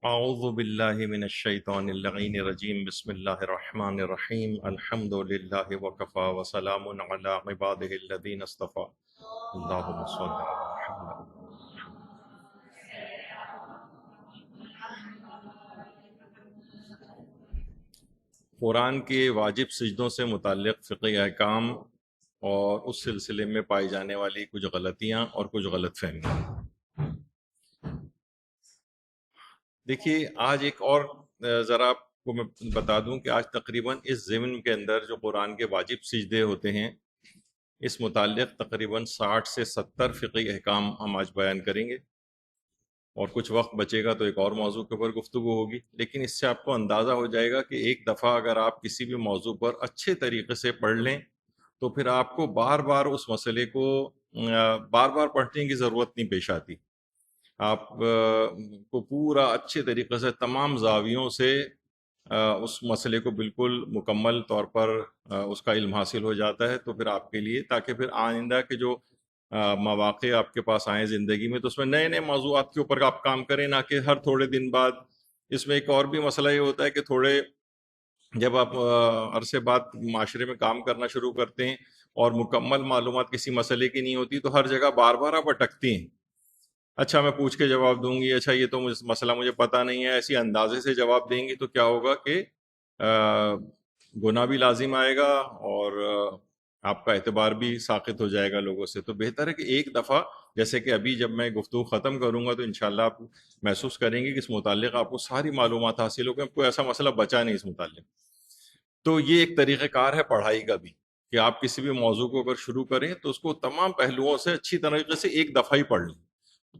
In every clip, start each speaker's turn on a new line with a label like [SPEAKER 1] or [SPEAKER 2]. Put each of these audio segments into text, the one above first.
[SPEAKER 1] اعوذ باللہ من الشیطان اللعین الرجیم بسم اللہ الرحمن الرحیم الحمد للہ وکفا وسلام علی عبادہ الذین اصطفى اللہم صل علی محمد۔ قرآن کے واجب سجدوں سے متعلق فقہی احکام اور اس سلسلے میں پائی جانے والی کچھ غلطیاں اور کچھ غلط فہمیاں۔ دیکھیے آج ایک اور ذرا آپ کو میں بتا دوں کہ آج تقریباً اس ضمن کے اندر جو قرآن کے واجب سجدے ہوتے ہیں اس متعلق تقریباً 60 سے 70 فقہی احکام ہم آج بیان کریں گے، اور کچھ وقت بچے گا تو ایک اور موضوع کے اوپر گفتگو ہوگی، لیکن اس سے آپ کو اندازہ ہو جائے گا کہ ایک دفعہ اگر آپ کسی بھی موضوع پر اچھے طریقے سے پڑھ لیں تو پھر آپ کو بار بار اس مسئلے کو بار بار پڑھنے کی ضرورت نہیں پیش آتی۔ آپ کو پورا اچھے طریقے سے تمام زاویوں سے اس مسئلے کو بالکل مکمل طور پر اس کا علم حاصل ہو جاتا ہے، تو پھر آپ کے لیے تاکہ پھر آئندہ کے جو مواقع آپ کے پاس آئیں زندگی میں تو اس میں نئے نئے موضوعات کے اوپر آپ کام کریں، نہ کہ ہر تھوڑے دن بعد۔ اس میں ایک اور بھی مسئلہ یہ ہوتا ہے کہ تھوڑے جب آپ عرصے بعد معاشرے میں کام کرنا شروع کرتے ہیں اور مکمل معلومات کسی مسئلے کی نہیں ہوتی تو ہر جگہ بار بار آپ اٹکتی ہیں، اچھا میں پوچھ کے جواب دوں گی، اچھا یہ تو مسئلہ مجھے پتہ نہیں ہے، ایسی اندازے سے جواب دیں گی تو کیا ہوگا کہ گناہ بھی لازم آئے گا اور آپ کا اعتبار بھی ساقط ہو جائے گا لوگوں سے۔ تو بہتر ہے کہ ایک دفعہ، جیسے کہ ابھی جب میں گفتگو ختم کروں گا تو انشاءاللہ آپ محسوس کریں گے کہ اس متعلق آپ کو ساری معلومات حاصل ہو گئی، کوئی ایسا مسئلہ بچا نہیں اس متعلق۔ تو یہ ایک طریقہ کار ہے پڑھائی کا بھی، کہ آپ کسی بھی موضوع کو اگر شروع کریں تو اس کو تمام پہلوؤں سے اچھی طریقے سے ایک دفعہ ہی پڑھ لیں،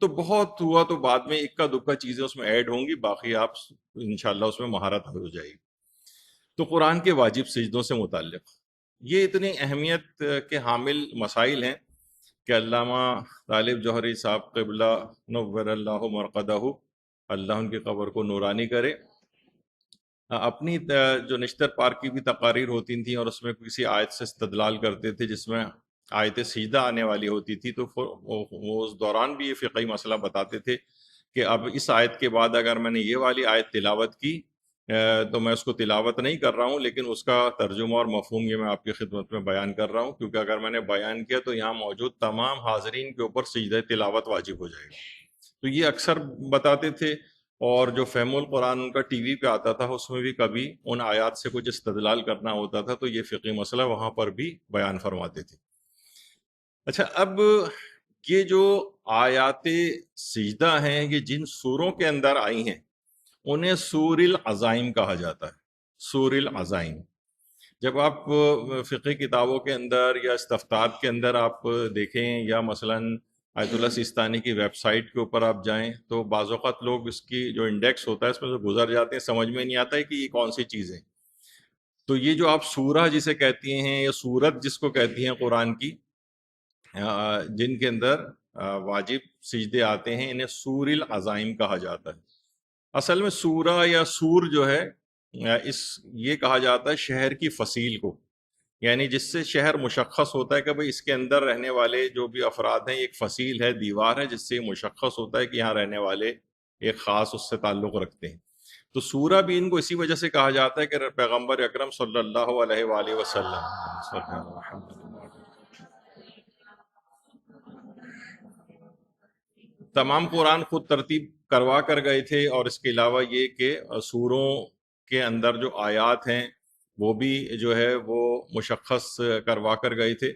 [SPEAKER 1] تو بہت ہوا تو بعد میں اکا دکا چیزیں اس میں ایڈ ہوں گی، باقی آپ انشاءاللہ اس میں مہارت ہو جائے گی۔ تو قرآن کے واجب سجدوں سے متعلق یہ اتنی اہمیت کے حامل مسائل ہیں کہ علامہ طالب جوہری صاحب قبلہ نور اللہ مرقدہ، اللہ ان کی قبر کو نورانی کرے، اپنی جو نشتر پارک کی بھی تقاریر ہوتی تھیں اور اس میں کسی آیت سے استدلال کرتے تھے جس میں آیت سجدہ آنے والی ہوتی تھی، تو وہ اس دوران بھی یہ فقہی مسئلہ بتاتے تھے کہ اب اس آیت کے بعد اگر میں نے یہ والی آیت تلاوت کی تو میں اس کو تلاوت نہیں کر رہا ہوں، لیکن اس کا ترجمہ اور مفہوم یہ میں آپ کی خدمت میں بیان کر رہا ہوں، کیونکہ اگر میں نے بیان کیا تو یہاں موجود تمام حاضرین کے اوپر سجدہ تلاوت واجب ہو جائے گا۔ تو یہ اکثر بتاتے تھے، اور جو فہم القرآن ان کا ٹی وی پہ آتا تھا اس میں بھی کبھی ان آیات سے کچھ استدلال کرنا ہوتا تھا تو یہ فقہی مسئلہ وہاں پر بھی بیان فرماتے تھے۔ اچھا، اب یہ جو آیات سجدہ ہیں یہ جن سوروں کے اندر آئی ہیں انہیں سور العزائم کہا جاتا ہے۔ سور العزائم، جب آپ فقہی کتابوں کے اندر یا استفتات کے اندر آپ دیکھیں، یا مثلاً آیت اللہ سیستانی کی ویب سائٹ کے اوپر آپ جائیں تو بعض اوقات لوگ اس کی جو انڈیکس ہوتا ہے اس میں سے گزر جاتے ہیں، سمجھ میں نہیں آتا ہے کہ یہ کون سی چیز ہے۔ تو یہ جو آپ سورہ جسے کہتی ہیں یا سورت جس کو کہتی ہیں قرآن کی، جن کے اندر واجب سجدے آتے ہیں، انہیں سور العزائم کہا جاتا ہے۔ اصل میں سورہ یا سور جو ہے یہ کہا جاتا ہے شہر کی فصیل کو، یعنی جس سے شہر مشخص ہوتا ہے کہ بھئی اس کے اندر رہنے والے جو بھی افراد ہیں، ایک فصیل ہے، دیوار ہے جس سے یہ مشخص ہوتا ہے کہ یہاں رہنے والے ایک خاص اس سے تعلق رکھتے ہیں۔ تو سورہ بھی ان کو اسی وجہ سے کہا جاتا ہے کہ پیغمبر اکرم صلی اللہ علیہ وآلہ وسلم تمام قرآن خود ترتیب کروا کر گئے تھے، اور اس کے علاوہ یہ کہ سوروں کے اندر جو آیات ہیں وہ بھی جو ہے وہ مشخص کروا کر گئے تھے۔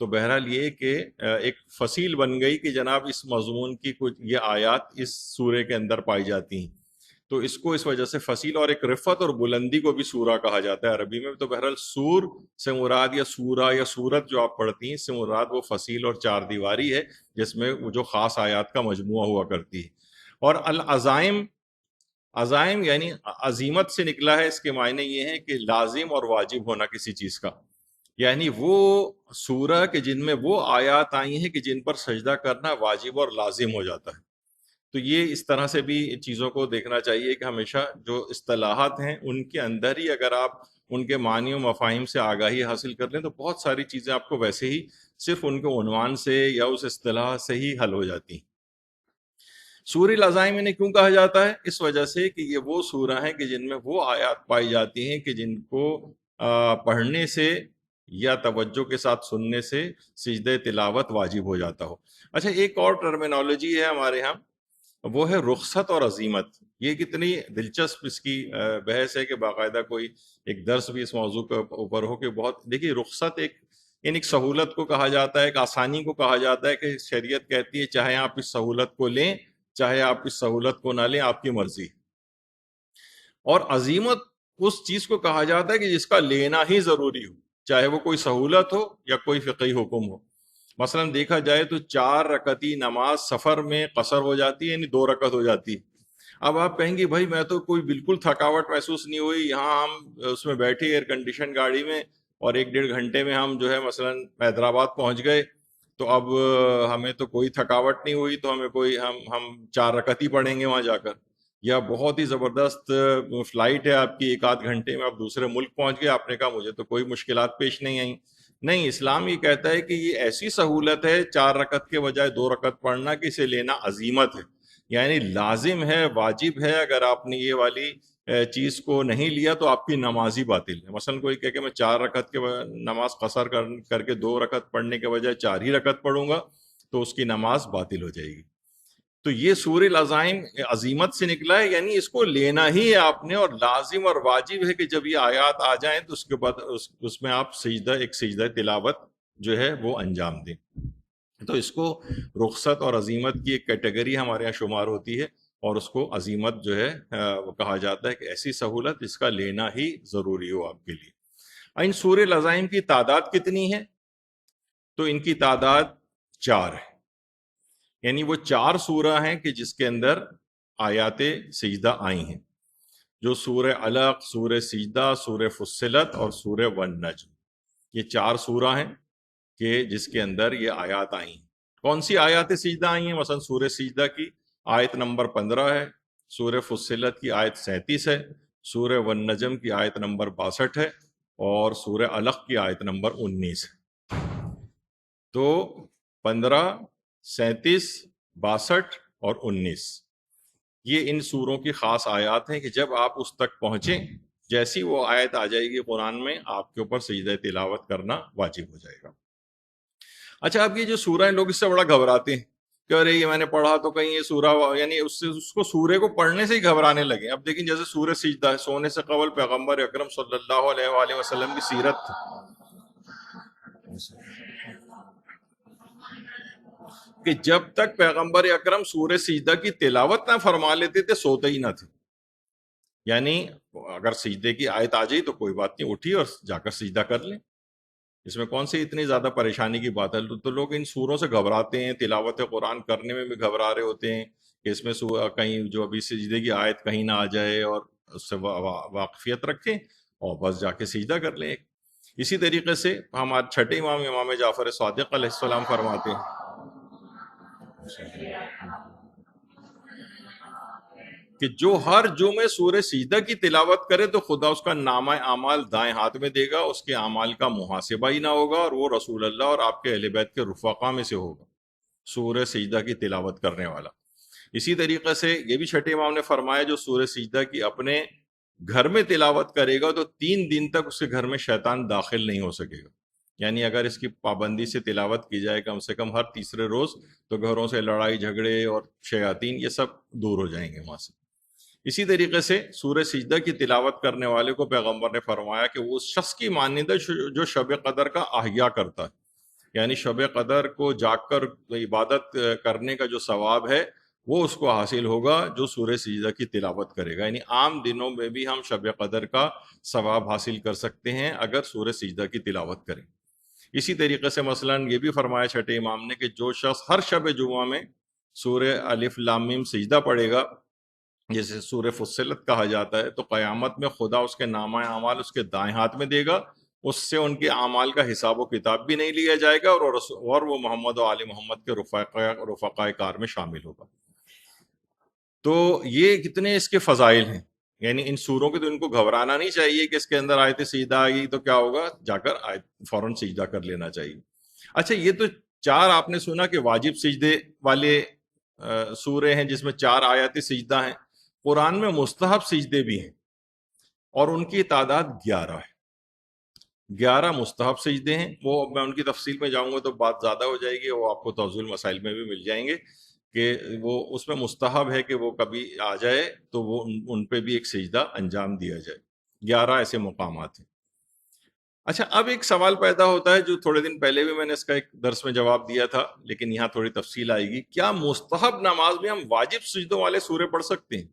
[SPEAKER 1] تو بہرحال یہ کہ ایک فصیل بن گئی کہ جناب اس مضمون کی کچھ یہ آیات اس سورے کے اندر پائی جاتی ہیں، تو اس کو اس وجہ سے فصیل اور ایک رفت اور بلندی کو بھی سورہ کہا جاتا ہے عربی میں۔ تو بہرحال سور سے مراد یا سورہ یا سورت جو آپ پڑھتی ہیں اس سے مراد وہ فصیل اور چار دیواری ہے جس میں وہ جو خاص آیات کا مجموعہ ہوا کرتی ہے۔ اور العزائم، عزائم یعنی عظیمت سے نکلا ہے، اس کے معنی یہ ہیں کہ لازم اور واجب ہونا کسی چیز کا، یعنی وہ سورہ کہ جن میں وہ آیات آئی ہیں کہ جن پر سجدہ کرنا واجب اور لازم ہو جاتا ہے۔ تو یہ اس طرح سے بھی چیزوں کو دیکھنا چاہیے کہ ہمیشہ جو اصطلاحات ہیں ان کے اندر ہی اگر آپ ان کے معنی و مفاہیم سے آگاہی حاصل کر لیں تو بہت ساری چیزیں آپ کو ویسے ہی صرف ان کے عنوان سے یا اس اصطلاح سے ہی حل ہو جاتی ہیں۔ سورہ العزائم انہیں کیوں کہا جاتا ہے؟ اس وجہ سے کہ یہ وہ سورہ ہیں کہ جن میں وہ آیات پائی جاتی ہیں کہ جن کو پڑھنے سے یا توجہ کے ساتھ سننے سے سجدہ تلاوت واجب ہو جاتا ہو۔ اچھا، ایک اور ٹرمینالوجی ہے ہمارے ہاں، وہ ہے رخصت اور عزیمت۔ یہ کتنی دلچسپ اس کی بحث ہے کہ باقاعدہ کوئی ایک درس بھی اس موضوع کے اوپر ہو کہ بہت دیکھیے، رخصت ایک سہولت کو کہا جاتا ہے، ایک آسانی کو کہا جاتا ہے کہ شریعت کہتی ہے چاہے آپ اس سہولت کو لیں چاہے آپ اس سہولت کو نہ لیں، آپ کی مرضی۔ اور عزیمت اس چیز کو کہا جاتا ہے کہ جس کا لینا ہی ضروری ہو، چاہے وہ کوئی سہولت ہو یا کوئی فقہی حکم ہو۔ مثلا دیکھا جائے تو 4 رکعتی نماز سفر میں قصر ہو جاتی ہے، یعنی 2 رکعت ہو جاتی ہے۔ اب آپ کہیں گے بھائی میں تو کوئی بالکل تھکاوٹ محسوس نہیں ہوئی، یہاں ہم اس میں بیٹھے ایئر کنڈیشن گاڑی میں اور 1-1.5 گھنٹے میں ہم جو ہے مثلا حیدرآباد پہنچ گئے، تو اب ہمیں تو کوئی تھکاوٹ نہیں ہوئی، تو ہمیں کوئی ہم 4 رکعت ہی پڑھیں گے وہاں جا کر۔ یا بہت ہی زبردست فلائٹ ہے آپ کی، 1-8 گھنٹے میں آپ دوسرے ملک پہنچ گئے، آپ نے کہا مجھے تو کوئی مشکلات پیش نہیں آئیں۔ نہیں، اسلام یہ کہتا ہے کہ یہ ایسی سہولت ہے 4 رکعت کے بجائے 2 رکعت پڑھنا کہ اسے لینا عزیمت ہے، یعنی لازم ہے، واجب ہے۔ اگر آپ نے یہ والی چیز کو نہیں لیا تو آپ کی نماز ہی باطل ہے۔ مثلا کوئی کہے کہ میں 4 رکعت کے نماز قصر کر کے 2 رکعت پڑھنے کے بجائے 4 ہی رکعت پڑھوں گا، تو اس کی نماز باطل ہو جائے گی۔ تو یہ سورہ العزائم عزیمت سے نکلا ہے، یعنی اس کو لینا ہی ہے آپ نے، اور لازم اور واجب ہے کہ جب یہ آیات آ جائیں تو اس کے بعد اس میں آپ ایک سجدہ تلاوت جو ہے وہ انجام دیں۔ تو اس کو رخصت اور عزیمت کی ایک کیٹیگری ہمارے یہاں شمار ہوتی ہے، اور اس کو عزیمت جو ہے وہ کہا جاتا ہے کہ ایسی سہولت جس کا لینا ہی ضروری ہو آپ کے لیے۔ ان سورہ العزائم کی تعداد کتنی ہے؟ تو ان کی تعداد 4 ہے، یعنی وہ 4 سورہ ہیں کہ جس کے اندر آیات سجدہ آئی ہیں، جو سورہ علق، سورہ سجدہ، سورہ فصلت اور سورہ والنجم، یہ 4 سورہ ہیں کہ جس کے اندر یہ آیات آئی ہیں۔ کون سی آیات سجدہ آئی ہیں؟ مثلا سورہ سجدہ کی آیت نمبر 15 ہے، سورہ فصلت کی آیت 37 ہے، سورہ والنجم کی آیت نمبر 62 ہے، اور سورہ علق کی آیت نمبر 19 ہے۔ تو 15، 37، 62 اور 19 یہ ان سوروں کی خاص آیات ہیں کہ جب آپ اس تک پہنچیں، جیسی وہ آیت آ جائے گی قرآن میں، آپ کے اوپر سجدہ تلاوت کرنا واجب ہو جائے گا۔ اچھا، اب یہ جو سورہ ہیں، لوگ اس سے بڑا گھبراتے ہیں کہ ارے یہ میں نے پڑھا تو کہیں یہ سورہ، یعنی اس کو سورے کو پڑھنے سے ہی گھبرانے لگے۔ اب دیکھیں جیسے سورہ سجدہ ہے، سونے سے قبل پیغمبر اکرم صلی اللہ علیہ وآلہ وسلم کی سیرت کہ جب تک پیغمبر اکرم سورہ سجدہ کی تلاوت نہ فرما لیتے تھے سوتے ہی نہ تھے، یعنی اگر سجدے کی آیت آ جائی تو کوئی بات نہیں، اٹھی اور جا کر سجدہ کر لیں، اس میں کون سی اتنی زیادہ پریشانی کی بات ہے۔ تو لوگ ان سوروں سے گھبراتے ہیں، تلاوت قرآن کرنے میں بھی گھبرا رہے ہوتے ہیں کہ اس میں کہیں جو ابھی سجدے کی آیت کہیں نہ آ جائے، اور اس سے واقفیت رکھیں اور بس جا کے سجدہ کر لیں۔ اسی طریقے سے ہمارے چھٹے امام جعفر صادق علیہ السلام فرماتے ہیں کہ جو ہر جمعے سورہ سجدہ کی تلاوت کرے تو خدا اس کا نامہ اعمال دائیں ہاتھ میں دے گا، اس کے اعمال کا محاسبہ ہی نہ ہوگا، اور وہ رسول اللہ اور آپ کے اہل بیت کے رفقا میں سے ہوگا، سورہ سجدہ کی تلاوت کرنے والا۔ اسی طریقے سے یہ بھی چھٹے امام نے فرمایا جو سورہ سجدہ کی اپنے گھر میں تلاوت کرے گا تو 3 دن تک اس کے گھر میں شیطان داخل نہیں ہو سکے گا، یعنی اگر اس کی پابندی سے تلاوت کی جائے کم سے کم ہر تیسرے روز، تو گھروں سے لڑائی جھگڑے اور شیاطین یہ سب دور ہو جائیں گے وہاں سے۔ اسی طریقے سے سورہ سجدہ کی تلاوت کرنے والے کو پیغمبر نے فرمایا کہ وہ اس شخص کی مانند ہے جو شب قدر کا احیا کرتا ہے، یعنی شب قدر کو جاگ کر عبادت کرنے کا جو ثواب ہے وہ اس کو حاصل ہوگا جو سورہ سجدہ کی تلاوت کرے گا، یعنی عام دنوں میں بھی ہم شب قدر کا ثواب حاصل کر سکتے ہیں اگر سورہ سجدہ کی تلاوت کریں۔ اسی طریقے سے مثلا یہ بھی فرمایا چھٹے امام نے کہ جو شخص ہر شب جمعہ میں سورہ الف لام میم سجدہ پڑھے گا، جیسے سورہ فصلت کہا جاتا ہے، تو قیامت میں خدا اس کے نامہ اعمال اس کے دائیں ہاتھ میں دے گا، اس سے ان کے اعمال کا حساب و کتاب بھی نہیں لیا جائے گا، اور وہ محمد و آل محمد کے رفقائے کار میں شامل ہوگا۔ تو یہ کتنے اس کے فضائل ہیں، یعنی ان سوروں کے تو ان کو گھبرانا نہیں چاہیے کہ اس کے اندر آیت سجدہ آ گئی تو کیا ہوگا، جا کر فوراً سجدہ کر لینا چاہیے۔ اچھا، یہ تو 4 آپ نے سنا کہ واجب سجدے والے سورے ہیں جس میں 4 آیات سجدہ ہیں، قرآن میں مستحب سجدے بھی ہیں اور ان کی تعداد 11 ہے۔ 11 مستحب سجدے ہیں، وہ میں ان کی تفصیل میں جاؤں گا تو بات زیادہ ہو جائے گی، وہ آپ کو توضیح المسائل میں بھی مل جائیں گے کہ وہ اس میں مستحب ہے کہ وہ کبھی آ جائے تو وہ ان پہ بھی ایک سجدہ انجام دیا جائے۔ 11 ایسے مقامات ہیں۔ اچھا، اب ایک سوال پیدا ہوتا ہے جو تھوڑے دن پہلے بھی میں نے اس کا ایک درس میں جواب دیا تھا، لیکن یہاں تھوڑی تفصیل آئے گی۔ کیا مستحب نماز میں ہم واجب سجدوں والے سورے پڑھ سکتے ہیں؟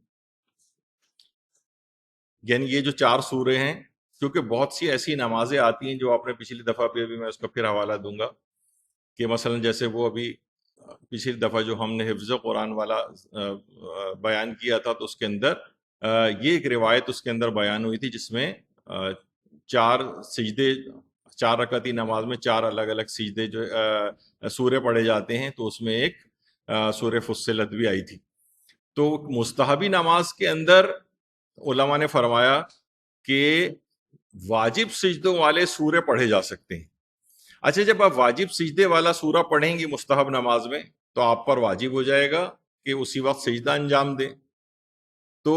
[SPEAKER 1] یعنی یہ جو 4 سورے ہیں، کیونکہ بہت سی ایسی نمازیں آتی ہیں جو آپ نے پچھلی دفعہ پہ بھی میں اس کا پھر حوالہ دوں گا کہ مثلا جیسے وہ ابھی پچھلی دفعہ جو ہم نے حفظ قرآن والا بیان کیا تھا تو اس کے اندر یہ ایک روایت اس کے اندر بیان ہوئی تھی جس میں 4 سجدے، 4 رکعتی نماز میں 4 الگ الگ سجدے جو سورے پڑھے جاتے ہیں، تو اس میں ایک سورہ فصلت بھی آئی تھی۔ تو مستحبی نماز کے اندر علماء نے فرمایا کہ واجب سجدوں والے سورے پڑھے جا سکتے ہیں۔ اچھا، جب آپ واجب سجدے والا سورہ پڑھیں گی مستحب نماز میں تو آپ پر واجب ہو جائے گا کہ اسی وقت سجدہ انجام دیں، تو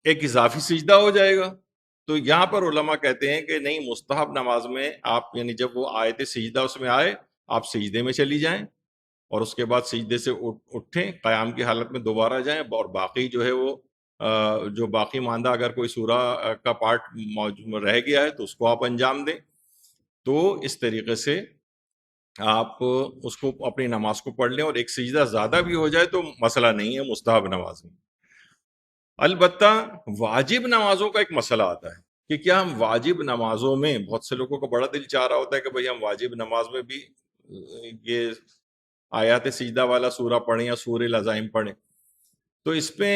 [SPEAKER 1] ایک اضافی سجدہ ہو جائے گا۔ تو یہاں پر علماء کہتے ہیں کہ نہیں، مستحب نماز میں آپ یعنی جب وہ آیت سجدہ اس میں آئے آپ سجدے میں چلی جائیں اور اس کے بعد سجدے سے اٹھیں، قیام کی حالت میں دوبارہ جائیں، اور باقی جو ہے وہ جو باقی ماندہ اگر کوئی سورہ کا پارٹ رہ گیا ہے تو اس کو آپ انجام دیں۔ تو اس طریقے سے آپ اس کو اپنی نماز کو پڑھ لیں، اور ایک سجدہ زیادہ بھی ہو جائے تو مسئلہ نہیں ہے مستحب نماز میں۔ البتہ واجب نمازوں کا ایک مسئلہ آتا ہے کہ کیا ہم واجب نمازوں میں، بہت سے لوگوں کو بڑا دل چاہ رہا ہوتا ہے کہ بھئی ہم واجب نماز میں بھی یہ آیات سجدہ والا سورہ پڑھیں یا سورہ العزائم پڑھیں، تو اس پہ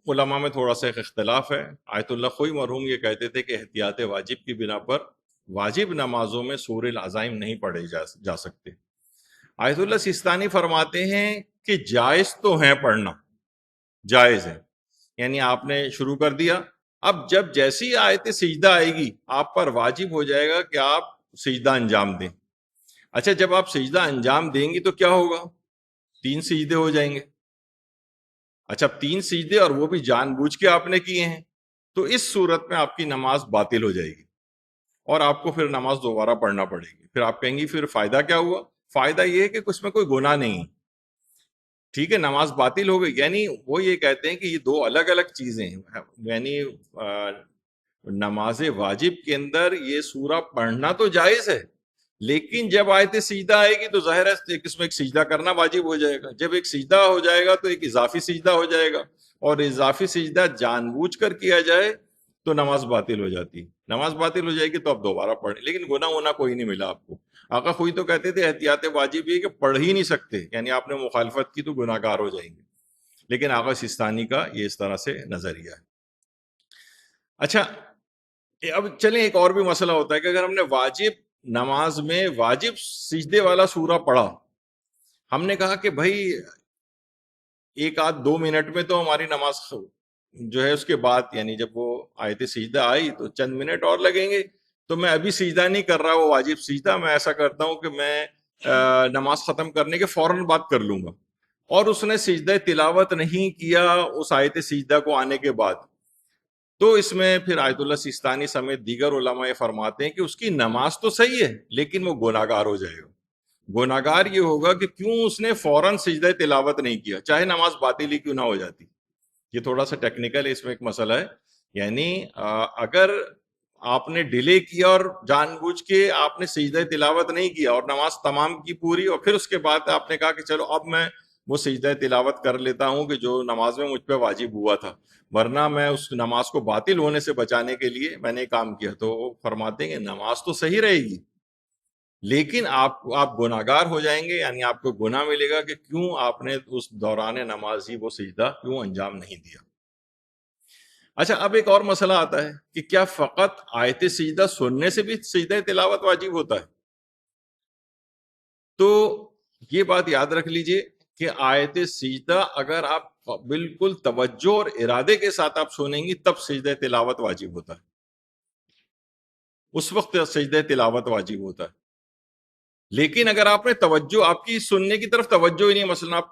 [SPEAKER 1] علماء میں تھوڑا سا ایک اختلاف ہے۔ آیت اللہ خوئی مرحوم یہ کہتے تھے کہ احتیاط واجب کی بنا پر واجب نمازوں میں سورہ العزائم نہیں پڑھے جا سکتے۔ آیت اللہ سیستانی فرماتے ہیں کہ جائز تو ہیں پڑھنا، جائز ہے، یعنی آپ نے شروع کر دیا، اب جب جیسی آیت سجدہ آئے گی آپ پر واجب ہو جائے گا کہ آپ سجدہ انجام دیں۔ اچھا، جب آپ سجدہ انجام دیں گی تو کیا ہوگا؟ 3 سجدے ہو جائیں گے۔ اچھا، 3 سجدے اور وہ بھی جان بوجھ کے آپ نے کیے ہیں، تو اس صورت میں آپ کی نماز باطل ہو جائے گی اور آپ کو پھر نماز دوبارہ پڑھنا پڑے گی۔ پھر آپ کہیں گی پھر فائدہ کیا ہوا؟ فائدہ یہ ہے کہ اس میں کوئی گناہ نہیں، ٹھیک ہے، نماز باطل ہو گئی۔ یعنی وہ یہ کہتے ہیں کہ یہ 2 الگ الگ چیزیں ہیں، یعنی نماز واجب کے اندر یہ سورہ پڑھنا تو جائز ہے، لیکن جب آیت سجدہ آئے گی تو ظاہر ہے اس میں ایک سجدہ کرنا واجب ہو جائے گا۔ جب ایک سجدہ ہو جائے گا تو ایک اضافی سجدہ ہو جائے گا، اور اضافی سجدہ جان بوجھ کر کیا جائے تو نماز باطل ہو جاتی ہے۔ نماز باطل ہو جائے گی تو آپ دوبارہ پڑھیں، لیکن گناہ ہونا کوئی نہیں ملا آپ کو۔ آقا خوئی تو کہتے تھے احتیاط واجب یہ کہ پڑھ ہی نہیں سکتے، یعنی آپ نے مخالفت کی تو گناہ گار ہو جائیں گے، لیکن آقا سیستانی کا یہ اس طرح سے نظریہ ہے۔ اچھا، اب چلیں، ایک اور بھی مسئلہ ہوتا ہے کہ اگر ہم نے واجب نماز میں واجب سجدے والا سورہ پڑھا، ہم نے کہا کہ بھائی 1-2 منٹ میں تو ہماری نماز جو ہے اس کے بعد، یعنی جب وہ آیت سجدہ آئی تو چند منٹ اور لگیں گے، تو میں ابھی سجدہ نہیں کر رہا وہ واجب سجدہ، میں ایسا کرتا ہوں کہ میں نماز ختم کرنے کے فوراً بات کر لوں گا، اور اس نے سجدہ تلاوت نہیں کیا اس آیت سجدہ کو آنے کے بعد، تو اس میں پھر آیت اللہ سیستانی سمیت دیگر علماء فرماتے ہیں کہ اس کی نماز تو صحیح ہے لیکن وہ گناہگار ہو جائے گا۔ گناہگار یہ ہوگا کہ کیوں اس نے فوراً سجدہ تلاوت نہیں کیا، چاہے نماز باطل ہی کیوں نہ ہو جاتی۔ یہ تھوڑا سا ٹیکنیکل ہے، اس میں ایک مسئلہ ہے، یعنی اگر آپ نے ڈیلے کیا اور جان بوجھ کے آپ نے سجدہ تلاوت نہیں کیا اور نماز تمام کی پوری، اور پھر اس کے بعد آپ نے کہا کہ چلو اب میں وہ سجدہ تلاوت کر لیتا ہوں کہ جو نماز میں مجھ پہ واجب ہوا تھا، ورنہ میں اس نماز کو باطل ہونے سے بچانے کے لیے میں نے کام کیا، تو وہ فرماتے ہیں کہ نماز تو صحیح رہے گی لیکن آپ گناہگار ہو جائیں گے، یعنی آپ کو گناہ ملے گا کہ کیوں آپ نے اس دوران نماز ہی وہ سجدہ کیوں انجام نہیں دیا۔ اچھا، اب ایک اور مسئلہ آتا ہے کہ کیا فقط آیت سجدہ سننے سے بھی سجدہ تلاوت واجب ہوتا ہے؟ تو یہ بات یاد رکھ لیجئے کہ آیت سجدہ اگر آپ بالکل توجہ اور ارادے کے ساتھ آپ سنیں گی تب سجدہ تلاوت واجب ہوتا ہے، اس وقت سجدہ تلاوت واجب ہوتا ہے۔ لیکن اگر آپ نے توجہ، آپ کی سننے کی طرف توجہ ہی نہیں، مثلا آپ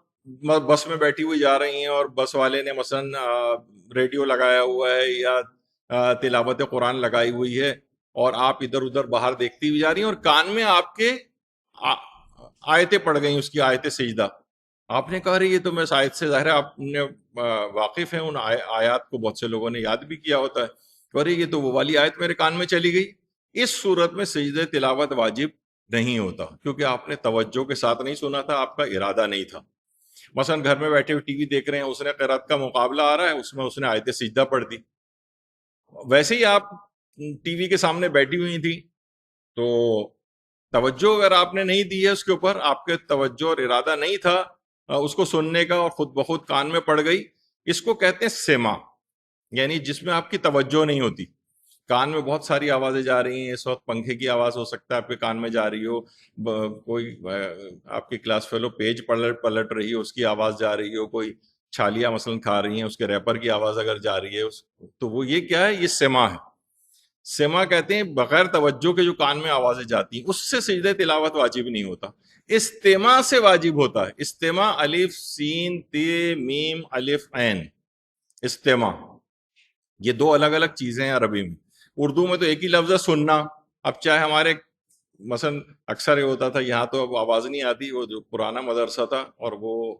[SPEAKER 1] بس میں بیٹھی ہوئی جا رہی ہیں اور بس والے نے مثلاً ریڈیو لگایا ہوا ہے یا تلاوت قرآن لگائی ہوئی ہے، اور آپ ادھر ادھر باہر دیکھتی ہوئی جا رہی ہیں، اور کان میں آپ کے آیتیں پڑ گئیں، اس کی آیت سجدہ. آپ نے کہا رہی یہ تو میں اس آیت سے ظاہر ہے آپ نے واقف ہیں ان آیات کو، بہت سے لوگوں نے یاد بھی کیا ہوتا ہے. کہہ رہی یہ تو وہ والی آیت میرے کان میں چلی گئی. اس صورت میں سجدہ تلاوت واجب نہیں ہوتا، کیونکہ آپ نے توجہ کے ساتھ نہیں سنا تھا، آپ کا ارادہ نہیں تھا. مثلا گھر میں بیٹھے ہوئے ٹی وی دیکھ رہے ہیں، اس نے قرات کا مقابلہ آ رہا ہے، اس میں اس نے آیت سجدہ پڑھ دی. ویسے ہی آپ ٹی وی کے سامنے بیٹھی ہوئی تھی، تو توجہ اگر آپ نے نہیں دی ہے اس کے اوپر، آپ کے توجہ اور ارادہ نہیں تھا اس کو سننے کا، اور خود بخود کان میں پڑ گئی، اس کو کہتے ہیں سما، یعنی جس میں آپ کی توجہ نہیں ہوتی. کان میں بہت ساری آوازیں جا رہی ہیں، اس وقت پنکھے کی آواز ہو سکتا ہے آپ کے کان میں جا رہی ہو، کوئی آپ کی کلاس فیلو پیج پلٹ رہی ہو، اس کی آواز جا رہی ہو، کوئی چھالیاں مثلا کھا رہی ہیں، اس کے ریپر کی آواز اگر جا رہی ہے، تو وہ یہ کیا ہے؟ یہ سما ہے. سما کہتے ہیں بغیر توجہ کے جو کان میں آوازیں جاتی ہیں، اس سے سجدہ تلاوت واجب نہیں ہوتا، استماع سے واجب ہوتا ہے. استماع الف سین تے میم الف عین، استماع، یہ دو الگ الگ چیزیں ہیں عربی میں. اردو میں تو ایک ہی لفظ ہے سننا. اب چاہے ہمارے مثلا اکثر یہ ہوتا تھا، یہاں تو اب آواز نہیں آتی، وہ جو پرانا مدرسہ تھا، اور وہ